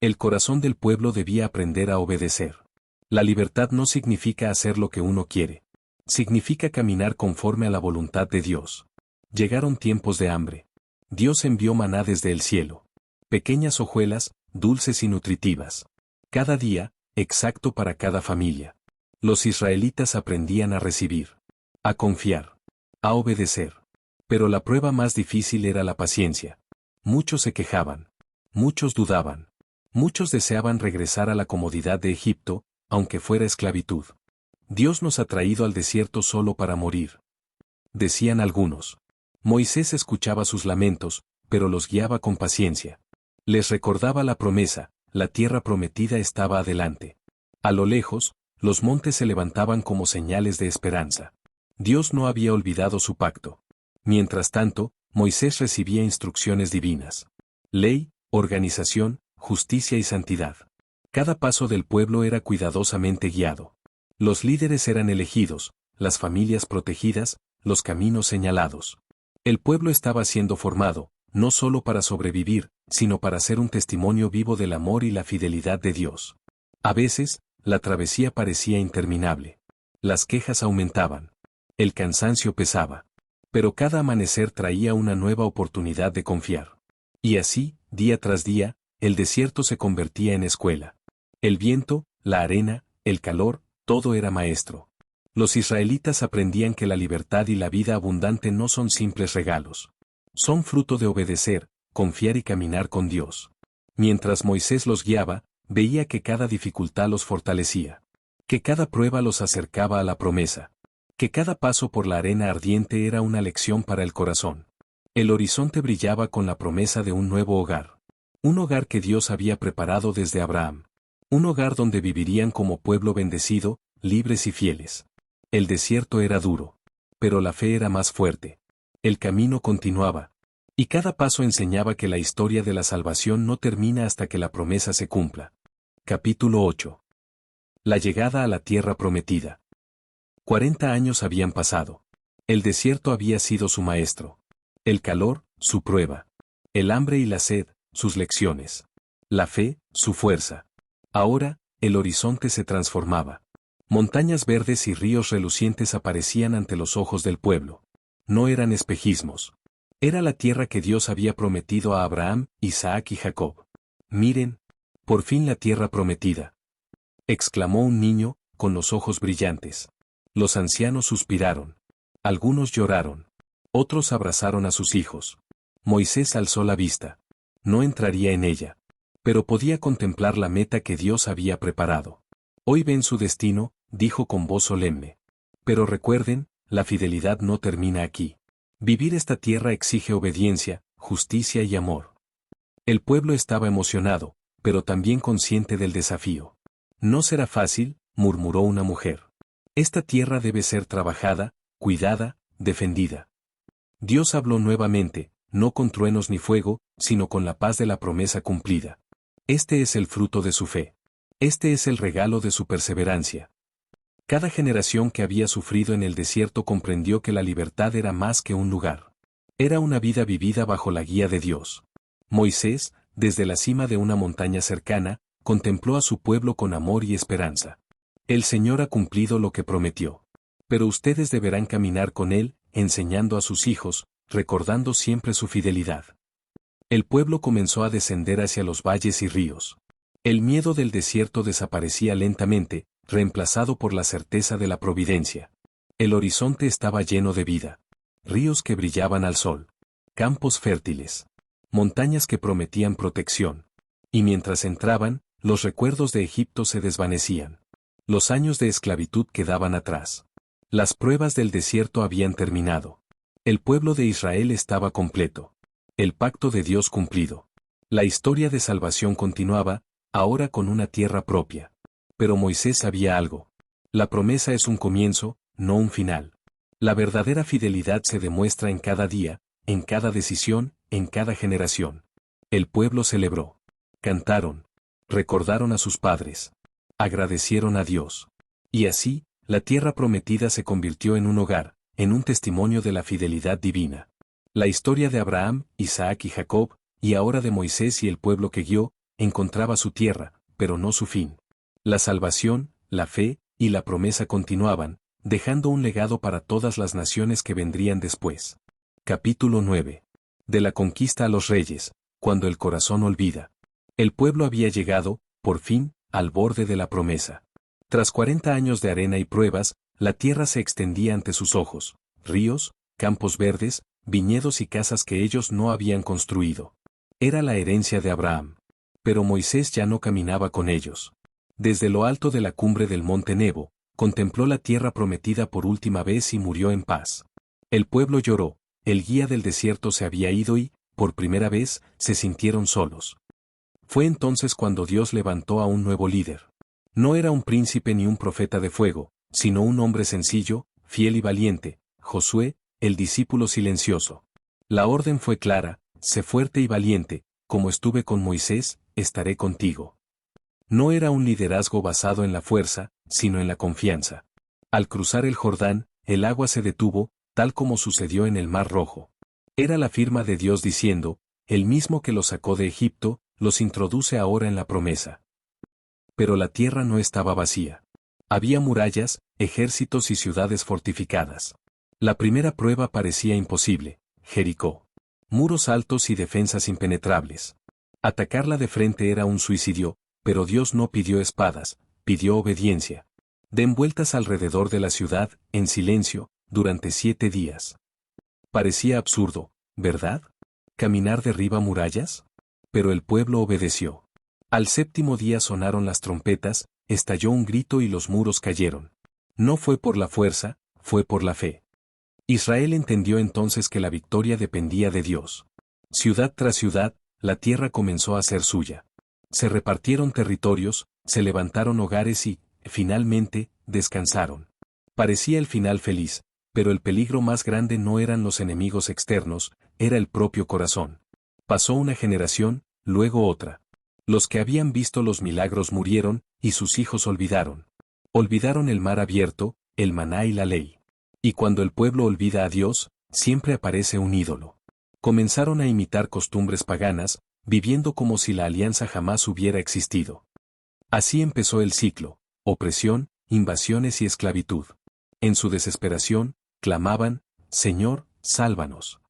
El corazón del pueblo debía aprender a obedecer. La libertad no significa hacer lo que uno quiere. Significa caminar conforme a la voluntad de Dios. Llegaron tiempos de hambre. Dios envió maná desde el cielo. Pequeñas hojuelas, dulces y nutritivas. Cada día, exacto para cada familia. Los israelitas aprendían a recibir. A confiar. A obedecer. Pero la prueba más difícil era la paciencia. Muchos se quejaban. Muchos dudaban. Muchos deseaban regresar a la comodidad de Egipto, aunque fuera esclavitud. Dios nos ha traído al desierto solo para morir. Decían algunos. Moisés escuchaba sus lamentos, pero los guiaba con paciencia. Les recordaba la promesa, la tierra prometida estaba adelante. A lo lejos, los montes se levantaban como señales de esperanza. Dios no había olvidado su pacto. Mientras tanto, Moisés recibía instrucciones divinas. Ley, organización, justicia y santidad. Cada paso del pueblo era cuidadosamente guiado. Los líderes eran elegidos, las familias protegidas, los caminos señalados. El pueblo estaba siendo formado, no solo para sobrevivir, sino para ser un testimonio vivo del amor y la fidelidad de Dios. A veces, la travesía parecía interminable. Las quejas aumentaban. El cansancio pesaba. Pero cada amanecer traía una nueva oportunidad de confiar. Y así, día tras día, el desierto se convertía en escuela. El viento, la arena, el calor, todo era maestro. Los israelitas aprendían que la libertad y la vida abundante no son simples regalos. Son fruto de obedecer, confiar y caminar con Dios. Mientras Moisés los guiaba, veía que cada dificultad los fortalecía. Que cada prueba los acercaba a la promesa. Que cada paso por la arena ardiente era una lección para el corazón. El horizonte brillaba con la promesa de un nuevo hogar. Un hogar que Dios había preparado desde Abraham. Un hogar donde vivirían como pueblo bendecido, libres y fieles. El desierto era duro. Pero la fe era más fuerte. El camino continuaba. Y cada paso enseñaba que la historia de la salvación no termina hasta que la promesa se cumpla. Capítulo 8. La llegada a la tierra prometida. 40 años habían pasado. El desierto había sido su maestro. El calor, su prueba. El hambre y la sed, sus lecciones. La fe, su fuerza. Ahora, el horizonte se transformaba. Montañas verdes y ríos relucientes aparecían ante los ojos del pueblo. No eran espejismos. Era la tierra que Dios había prometido a Abraham, Isaac y Jacob. Miren, por fin la tierra prometida. Exclamó un niño, con los ojos brillantes. Los ancianos suspiraron. Algunos lloraron. Otros abrazaron a sus hijos. Moisés alzó la vista. No entraría en ella. Pero podía contemplar la meta que Dios había preparado. Hoy ven su destino, dijo con voz solemne. Pero recuerden, la fidelidad no termina aquí. Vivir esta tierra exige obediencia, justicia y amor. El pueblo estaba emocionado, pero también consciente del desafío. No será fácil, murmuró una mujer. Esta tierra debe ser trabajada, cuidada, defendida. Dios habló nuevamente, no con truenos ni fuego, sino con la paz de la promesa cumplida. Este es el fruto de su fe. Este es el regalo de su perseverancia. Cada generación que había sufrido en el desierto comprendió que la libertad era más que un lugar. Era una vida vivida bajo la guía de Dios. Moisés, desde la cima de una montaña cercana, contempló a su pueblo con amor y esperanza. El Señor ha cumplido lo que prometió. Pero ustedes deberán caminar con Él, enseñando a sus hijos, recordando siempre su fidelidad. El pueblo comenzó a descender hacia los valles y ríos. El miedo del desierto desaparecía lentamente, reemplazado por la certeza de la providencia. El horizonte estaba lleno de vida. Ríos que brillaban al sol. Campos fértiles. Montañas que prometían protección. Y mientras entraban, los recuerdos de Egipto se desvanecían. Los años de esclavitud quedaban atrás. Las pruebas del desierto habían terminado. El pueblo de Israel estaba completo. El pacto de Dios cumplido. La historia de salvación continuaba, ahora con una tierra propia. Pero Moisés sabía algo. La promesa es un comienzo, no un final. La verdadera fidelidad se demuestra en cada día, en cada decisión, en cada generación. El pueblo celebró. Cantaron. Recordaron a sus padres. Agradecieron a Dios. Y así, la tierra prometida se convirtió en un hogar, en un testimonio de la fidelidad divina. La historia de Abraham, Isaac y Jacob, y ahora de Moisés y el pueblo que guió, encontraba su tierra, pero no su fin. La salvación, la fe, y la promesa continuaban, dejando un legado para todas las naciones que vendrían después. Capítulo 9. De la conquista a los reyes, cuando el corazón olvida. El pueblo había llegado, por fin, al borde de la promesa. Tras 40 años de arena y pruebas, la tierra se extendía ante sus ojos, ríos, campos verdes, viñedos y casas que ellos no habían construido. Era la herencia de Abraham. Pero Moisés ya no caminaba con ellos. Desde lo alto de la cumbre del monte Nebo, contempló la tierra prometida por última vez y murió en paz. El pueblo lloró, el guía del desierto se había ido y, por primera vez, se sintieron solos. Fue entonces cuando Dios levantó a un nuevo líder. No era un príncipe ni un profeta de fuego, sino un hombre sencillo, fiel y valiente, Josué, el discípulo silencioso. La orden fue clara: sé fuerte y valiente, como estuve con Moisés, estaré contigo. No era un liderazgo basado en la fuerza, sino en la confianza. Al cruzar el Jordán, el agua se detuvo, tal como sucedió en el Mar Rojo. Era la firma de Dios diciendo, el mismo que los sacó de Egipto, los introduce ahora en la promesa. Pero la tierra no estaba vacía. Había murallas, ejércitos y ciudades fortificadas. La primera prueba parecía imposible, Jericó. Muros altos y defensas impenetrables. Atacarla de frente era un suicidio, pero Dios no pidió espadas, pidió obediencia. Den vueltas alrededor de la ciudad, en silencio, durante 7 días. Parecía absurdo, ¿verdad? ¿Caminar derriba murallas? Pero el pueblo obedeció. Al 7.º día sonaron las trompetas, estalló un grito y los muros cayeron. No fue por la fuerza, fue por la fe. Israel entendió entonces que la victoria dependía de Dios. Ciudad tras ciudad, la tierra comenzó a ser suya. Se repartieron territorios, se levantaron hogares y, finalmente, descansaron. Parecía el final feliz, pero el peligro más grande no eran los enemigos externos, era el propio corazón. Pasó una generación, luego otra. Los que habían visto los milagros murieron, y sus hijos olvidaron. Olvidaron el mar abierto, el maná y la ley. Y cuando el pueblo olvida a Dios, siempre aparece un ídolo. Comenzaron a imitar costumbres paganas, viviendo como si la alianza jamás hubiera existido. Así empezó el ciclo: opresión, invasiones y esclavitud. En su desesperación, clamaban, Señor, sálvanos.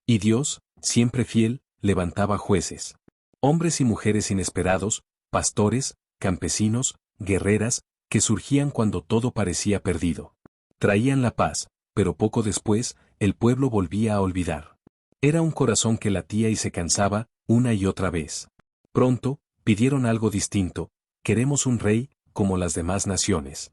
Y Dios, siempre fiel, levantaba jueces. Hombres y mujeres inesperados, pastores, campesinos, guerreras, que surgían cuando todo parecía perdido. Traían la paz, pero poco después, el pueblo volvía a olvidar. Era un corazón que latía y se cansaba, una y otra vez. Pronto, pidieron algo distinto: queremos un rey, como las demás naciones.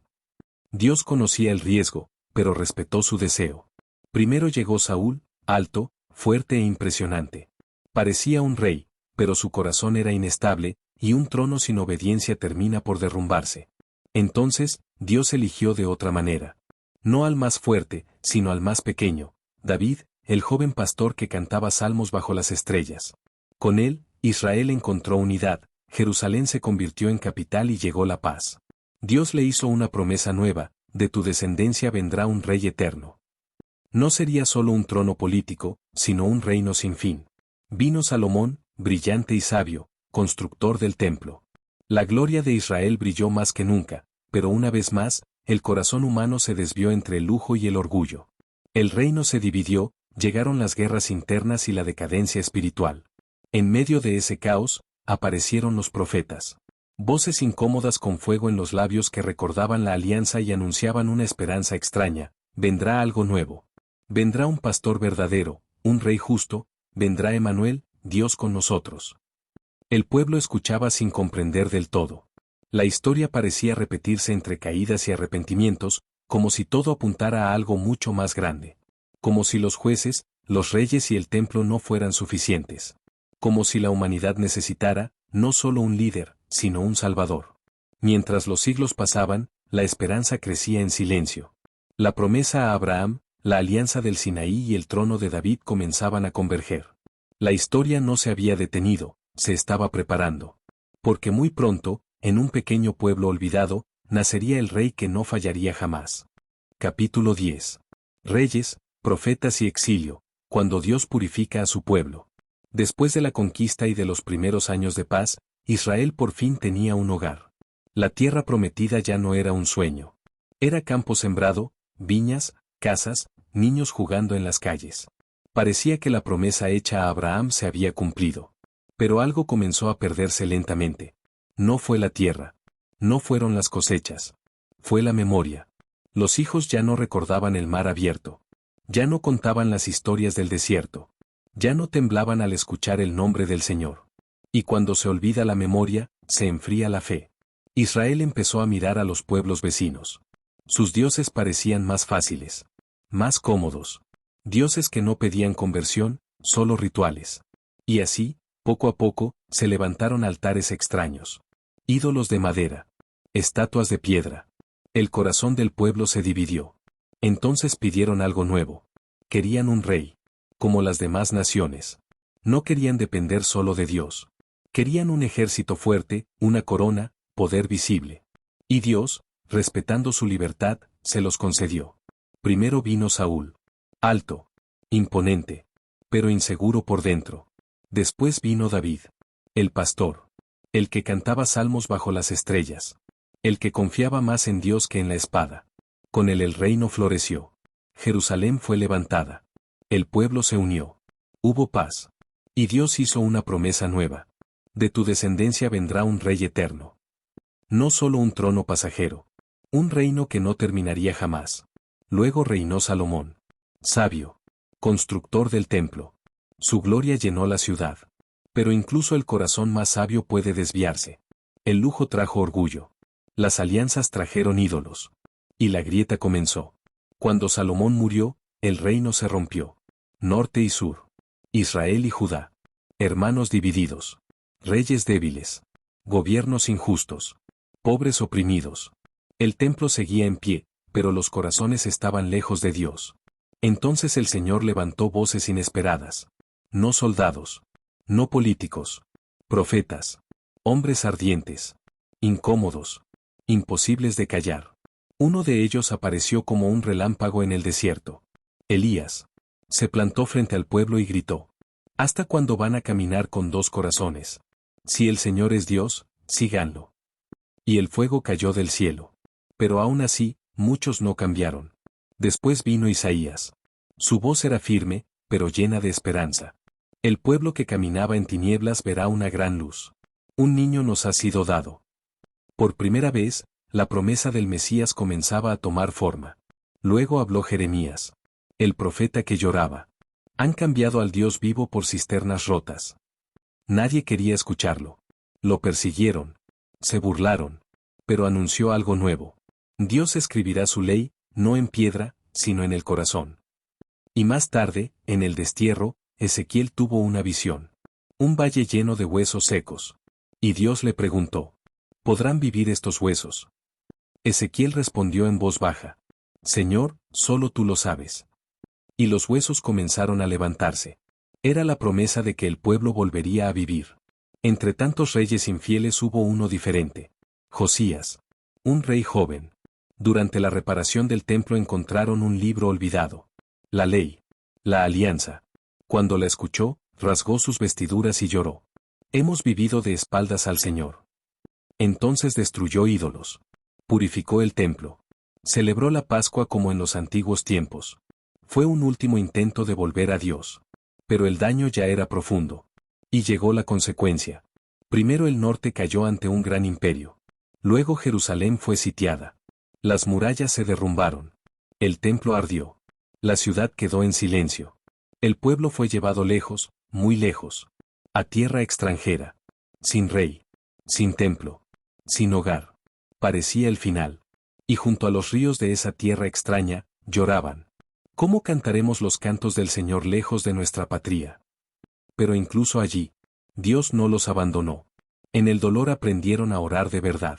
Dios conocía el riesgo, pero respetó su deseo. Primero llegó Saúl, alto, fuerte e impresionante. Parecía un rey, pero su corazón era inestable, y un trono sin obediencia termina por derrumbarse. Entonces, Dios eligió de otra manera. No al más fuerte, sino al más pequeño, David, el joven pastor que cantaba salmos bajo las estrellas. Con él, Israel encontró unidad, Jerusalén se convirtió en capital y llegó la paz. Dios le hizo una promesa nueva: de tu descendencia vendrá un rey eterno. No sería solo un trono político, sino un reino sin fin. Vino Salomón, brillante y sabio, constructor del templo. La gloria de Israel brilló más que nunca, pero una vez más, el corazón humano se desvió entre el lujo y el orgullo. El reino se dividió, llegaron las guerras internas y la decadencia espiritual. En medio de ese caos, aparecieron los profetas. Voces incómodas con fuego en los labios que recordaban la alianza y anunciaban una esperanza extraña: vendrá algo nuevo. Vendrá un pastor verdadero, un rey justo, vendrá Emmanuel, Dios con nosotros. El pueblo escuchaba sin comprender del todo. La historia parecía repetirse entre caídas y arrepentimientos, como si todo apuntara a algo mucho más grande. Como si los jueces, los reyes y el templo no fueran suficientes. Como si la humanidad necesitara, no solo un líder, sino un salvador. Mientras los siglos pasaban, la esperanza crecía en silencio. La promesa a Abraham, la alianza del Sinaí y el trono de David comenzaban a converger. La historia no se había detenido, se estaba preparando. Porque muy pronto, en un pequeño pueblo olvidado, nacería el rey que no fallaría jamás. Capítulo 10. Reyes, profetas y exilio, cuando Dios purifica a su pueblo. Después de la conquista y de los primeros años de paz, Israel por fin tenía un hogar. La tierra prometida ya no era un sueño. Era campo sembrado, viñas, casas, niños jugando en las calles. Parecía que la promesa hecha a Abraham se había cumplido. Pero algo comenzó a perderse lentamente. No fue la tierra. No fueron las cosechas. Fue la memoria. Los hijos ya no recordaban el mar abierto. Ya no contaban las historias del desierto. Ya no temblaban al escuchar el nombre del Señor. Y cuando se olvida la memoria, se enfría la fe. Israel empezó a mirar a los pueblos vecinos. Sus dioses parecían más fáciles. Más cómodos. Dioses que no pedían conversión, solo rituales. Y así, poco a poco, se levantaron altares extraños. Ídolos de madera. Estatuas de piedra. El corazón del pueblo se dividió. Entonces pidieron algo nuevo. Querían un rey. Como las demás naciones. No querían depender solo de Dios. Querían un ejército fuerte, una corona, poder visible. Y Dios, respetando su libertad, se los concedió. Primero vino Saúl. Alto. Imponente. Pero inseguro por dentro. Después vino David. El pastor. El que cantaba salmos bajo las estrellas. El que confiaba más en Dios que en la espada. Con él el reino floreció. Jerusalén fue levantada. El pueblo se unió. Hubo paz. Y Dios hizo una promesa nueva. De tu descendencia vendrá un rey eterno. No solo un trono pasajero. Un reino que no terminaría jamás. Luego reinó Salomón. Sabio. Constructor del templo. Su gloria llenó la ciudad. Pero incluso el corazón más sabio puede desviarse. El lujo trajo orgullo. Las alianzas trajeron ídolos. Y la grieta comenzó. Cuando Salomón murió, el reino se rompió. Norte y sur. Israel y Judá. Hermanos divididos. Reyes débiles. Gobiernos injustos. Pobres oprimidos. El templo seguía en pie, pero los corazones estaban lejos de Dios. Entonces el Señor levantó voces inesperadas. No soldados. No políticos. Profetas. Hombres ardientes. Incómodos. Imposibles de callar. Uno de ellos apareció como un relámpago en el desierto. Elías. Se plantó frente al pueblo y gritó. ¿Hasta cuándo van a caminar con dos corazones? Si el Señor es Dios, síganlo. Y el fuego cayó del cielo. Pero aún así, muchos no cambiaron. Después vino Isaías. Su voz era firme, pero llena de esperanza. El pueblo que caminaba en tinieblas verá una gran luz. Un niño nos ha sido dado. Por primera vez, la promesa del Mesías comenzaba a tomar forma. Luego habló Jeremías. El profeta que lloraba. Han cambiado al Dios vivo por cisternas rotas. Nadie quería escucharlo. Lo persiguieron. Se burlaron. Pero anunció algo nuevo. Dios escribirá su ley, no en piedra, sino en el corazón. Y más tarde, en el destierro, Ezequiel tuvo una visión. Un valle lleno de huesos secos. Y Dios le preguntó. ¿Podrán vivir estos huesos? Ezequiel respondió en voz baja. Señor, solo tú lo sabes. Y los huesos comenzaron a levantarse. Era la promesa de que el pueblo volvería a vivir. Entre tantos reyes infieles hubo uno diferente. Josías. Un rey joven. Durante la reparación del templo encontraron un libro olvidado. La ley. La alianza. Cuando la escuchó, rasgó sus vestiduras y lloró. Hemos vivido de espaldas al Señor. Entonces destruyó ídolos. Purificó el templo. Celebró la Pascua como en los antiguos tiempos. Fue un último intento de volver a Dios. Pero el daño ya era profundo. Y llegó la consecuencia. Primero el norte cayó ante un gran imperio. Luego Jerusalén fue sitiada. Las murallas se derrumbaron. El templo ardió. La ciudad quedó en silencio. El pueblo fue llevado lejos, muy lejos. A tierra extranjera. Sin rey. Sin templo. Sin hogar. Parecía el final. Y junto a los ríos de esa tierra extraña, lloraban. ¿Cómo cantaremos los cantos del Señor lejos de nuestra patria? Pero incluso allí, Dios no los abandonó. En el dolor aprendieron a orar de verdad.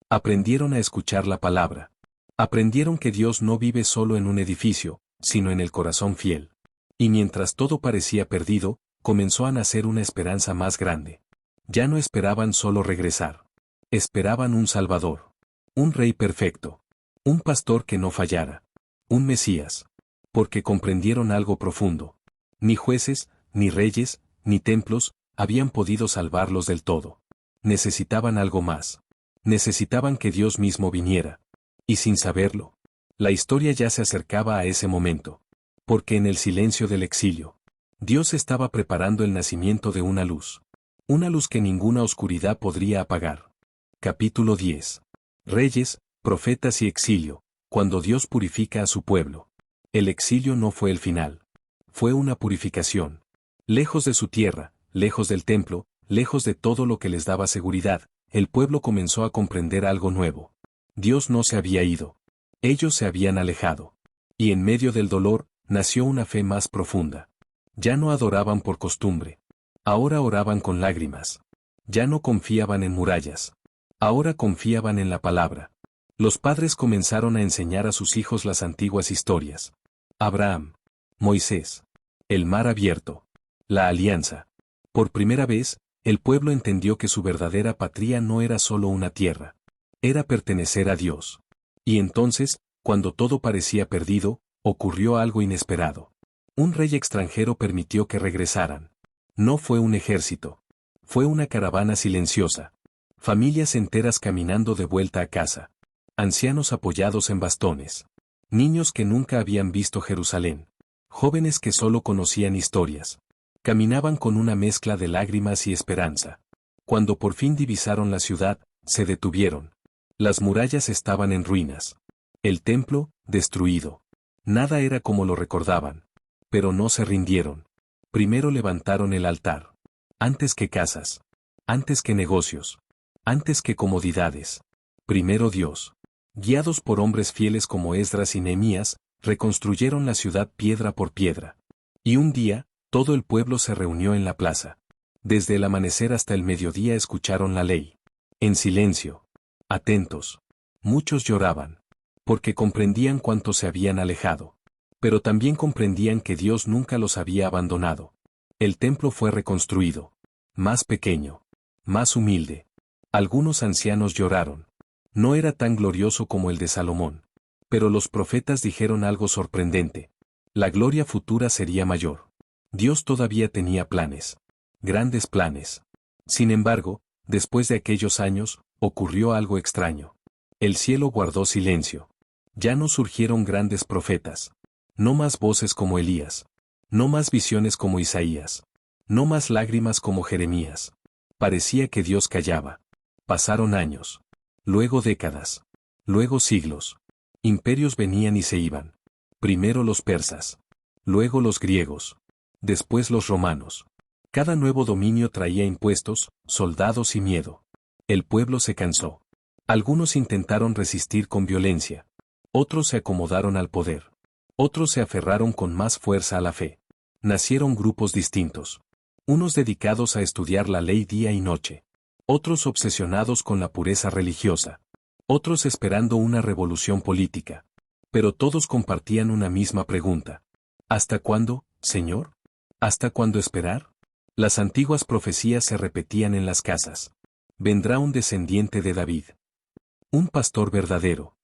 Aprendieron a escuchar la palabra. Aprendieron que Dios no vive solo en un edificio, sino en el corazón fiel. Y mientras todo parecía perdido, comenzó a nacer una esperanza más grande. Ya no esperaban solo regresar. Esperaban un Salvador. Un Rey perfecto. Un pastor que no fallara. Un Mesías. Porque comprendieron algo profundo. Ni jueces, ni reyes, ni templos, habían podido salvarlos del todo. Necesitaban algo más. Necesitaban que Dios mismo viniera. Y sin saberlo, la historia ya se acercaba a ese momento. Porque en el silencio del exilio, Dios estaba preparando el nacimiento de una luz. Una luz que ninguna oscuridad podría apagar. Capítulo 10. Reyes, profetas y exilio, cuando Dios purifica a su pueblo. El exilio no fue el final. Fue una purificación. Lejos de su tierra, lejos del templo, lejos de todo lo que les daba seguridad, el pueblo comenzó a comprender algo nuevo. Dios no se había ido. Ellos se habían alejado. Y en medio del dolor, nació una fe más profunda. Ya no adoraban por costumbre. Ahora oraban con lágrimas. Ya no confiaban en murallas. Ahora confiaban en la palabra. Los padres comenzaron a enseñar a sus hijos las antiguas historias. Abraham. Moisés. El mar abierto. La alianza. Por primera vez, el pueblo entendió que su verdadera patria no era solo una tierra. Era pertenecer a Dios. Y entonces, cuando todo parecía perdido, ocurrió algo inesperado. Un rey extranjero permitió que regresaran. No fue un ejército. Fue una caravana silenciosa. Familias enteras caminando de vuelta a casa. Ancianos apoyados en bastones. Niños que nunca habían visto Jerusalén. Jóvenes que solo conocían historias. Caminaban con una mezcla de lágrimas y esperanza. Cuando por fin divisaron la ciudad, se detuvieron. Las murallas estaban en ruinas. El templo, destruido. Nada era como lo recordaban. Pero no se rindieron. Primero levantaron el altar. Antes que casas. Antes que negocios. Antes que comodidades. Primero Dios. Guiados por hombres fieles como Esdras y Nehemías, reconstruyeron la ciudad piedra por piedra. Y un día, todo el pueblo se reunió en la plaza. Desde el amanecer hasta el mediodía escucharon la ley. En silencio. Atentos. Muchos lloraban. Porque comprendían cuánto se habían alejado. Pero también comprendían que Dios nunca los había abandonado. El templo fue reconstruido. Más pequeño. Más humilde. Algunos ancianos lloraron. No era tan glorioso como el de Salomón. Pero los profetas dijeron algo sorprendente. La gloria futura sería mayor. Dios todavía tenía planes. Grandes planes. Sin embargo, después de aquellos años, ocurrió algo extraño. El cielo guardó silencio. Ya no surgieron grandes profetas. No más voces como Elías. No más visiones como Isaías. No más lágrimas como Jeremías. Parecía que Dios callaba. Pasaron años. Luego décadas. Luego siglos. Imperios venían y se iban. Primero los persas. Luego los griegos. Después los romanos. Cada nuevo dominio traía impuestos, soldados y miedo. El pueblo se cansó. Algunos intentaron resistir con violencia. Otros se acomodaron al poder. Otros se aferraron con más fuerza a la fe. Nacieron grupos distintos. Unos dedicados a estudiar la ley día y noche. Otros obsesionados con la pureza religiosa. Otros esperando una revolución política. Pero todos compartían una misma pregunta. ¿Hasta cuándo, Señor? ¿Hasta cuándo esperar? Las antiguas profecías se repetían en las casas. Vendrá un descendiente de David. Un pastor verdadero.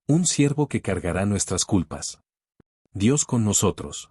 Un siervo que cargará nuestras culpas. Dios con nosotros.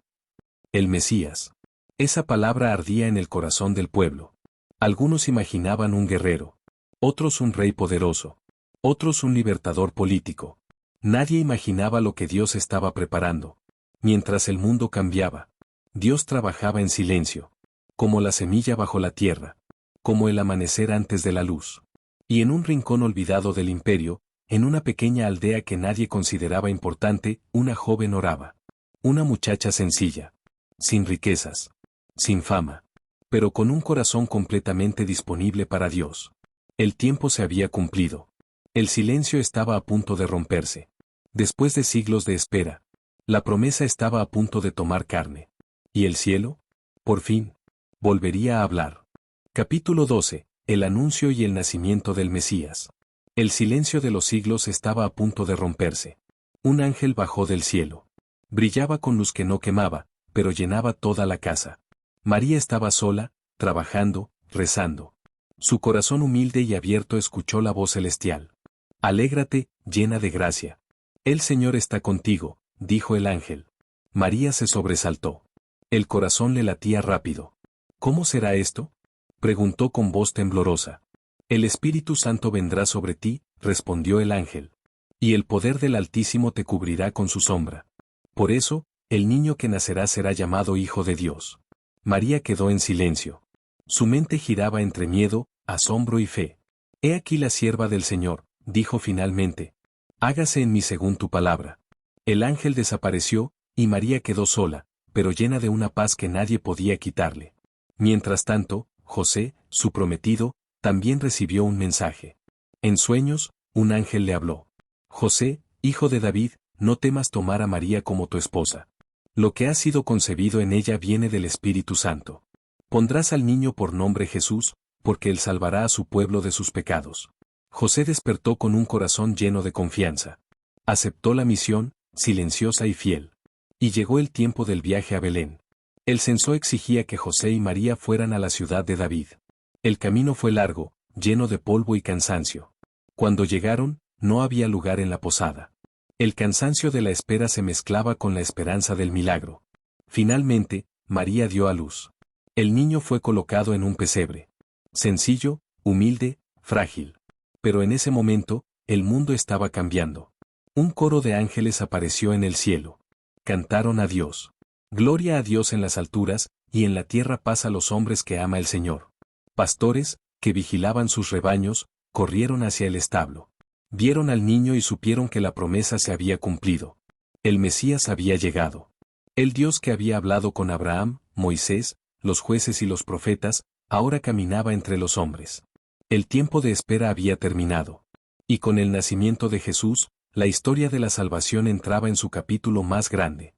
El Mesías. Esa palabra ardía en el corazón del pueblo. Algunos imaginaban un guerrero. Otros un rey poderoso. Otros un libertador político. Nadie imaginaba lo que Dios estaba preparando. Mientras el mundo cambiaba, Dios trabajaba en silencio. Como la semilla bajo la tierra. Como el amanecer antes de la luz. Y en un rincón olvidado del imperio, en una pequeña aldea que nadie consideraba importante, una joven oraba. Una muchacha sencilla. Sin riquezas. Sin fama. Pero con un corazón completamente disponible para Dios. El tiempo se había cumplido. El silencio estaba a punto de romperse. Después de siglos de espera, la promesa estaba a punto de tomar carne. ¿Y el cielo? Por fin, volvería a hablar. Capítulo 12. El anuncio y el nacimiento del Mesías. El silencio de los siglos estaba a punto de romperse. Un ángel bajó del cielo. Brillaba con luz que no quemaba, pero llenaba toda la casa. María estaba sola, trabajando, rezando. Su corazón humilde y abierto escuchó la voz celestial. Alégrate, llena de gracia. El Señor está contigo, dijo el ángel. María se sobresaltó. El corazón le latía rápido. ¿Cómo será esto? Preguntó con voz temblorosa. El Espíritu Santo vendrá sobre ti, respondió el ángel. Y el poder del Altísimo te cubrirá con su sombra. Por eso, el niño que nacerá será llamado Hijo de Dios. María quedó en silencio. Su mente giraba entre miedo, asombro y fe. He aquí la sierva del Señor, dijo finalmente. Hágase en mí según tu palabra. El ángel desapareció, y María quedó sola, pero llena de una paz que nadie podía quitarle. Mientras tanto, José, su prometido, también recibió un mensaje. En sueños, un ángel le habló. José, hijo de David, no temas tomar a María como tu esposa. Lo que ha sido concebido en ella viene del Espíritu Santo. Pondrás al niño por nombre Jesús, porque él salvará a su pueblo de sus pecados. José despertó con un corazón lleno de confianza. Aceptó la misión, silenciosa y fiel. Y llegó el tiempo del viaje a Belén. El censo exigía que José y María fueran a la ciudad de David. El camino fue largo, lleno de polvo y cansancio. Cuando llegaron, no había lugar en la posada. El cansancio de la espera se mezclaba con la esperanza del milagro. Finalmente, María dio a luz. El niño fue colocado en un pesebre. Sencillo, humilde, frágil. Pero en ese momento, el mundo estaba cambiando. Un coro de ángeles apareció en el cielo. Cantaron a Dios. Gloria a Dios en las alturas, y en la tierra paz a los hombres que ama el Señor. Pastores, que vigilaban sus rebaños, corrieron hacia el establo. Vieron al niño y supieron que la promesa se había cumplido. El Mesías había llegado. El Dios que había hablado con Abraham, Moisés, los jueces y los profetas, ahora caminaba entre los hombres. El tiempo de espera había terminado. Y con el nacimiento de Jesús, la historia de la salvación entraba en su capítulo más grande.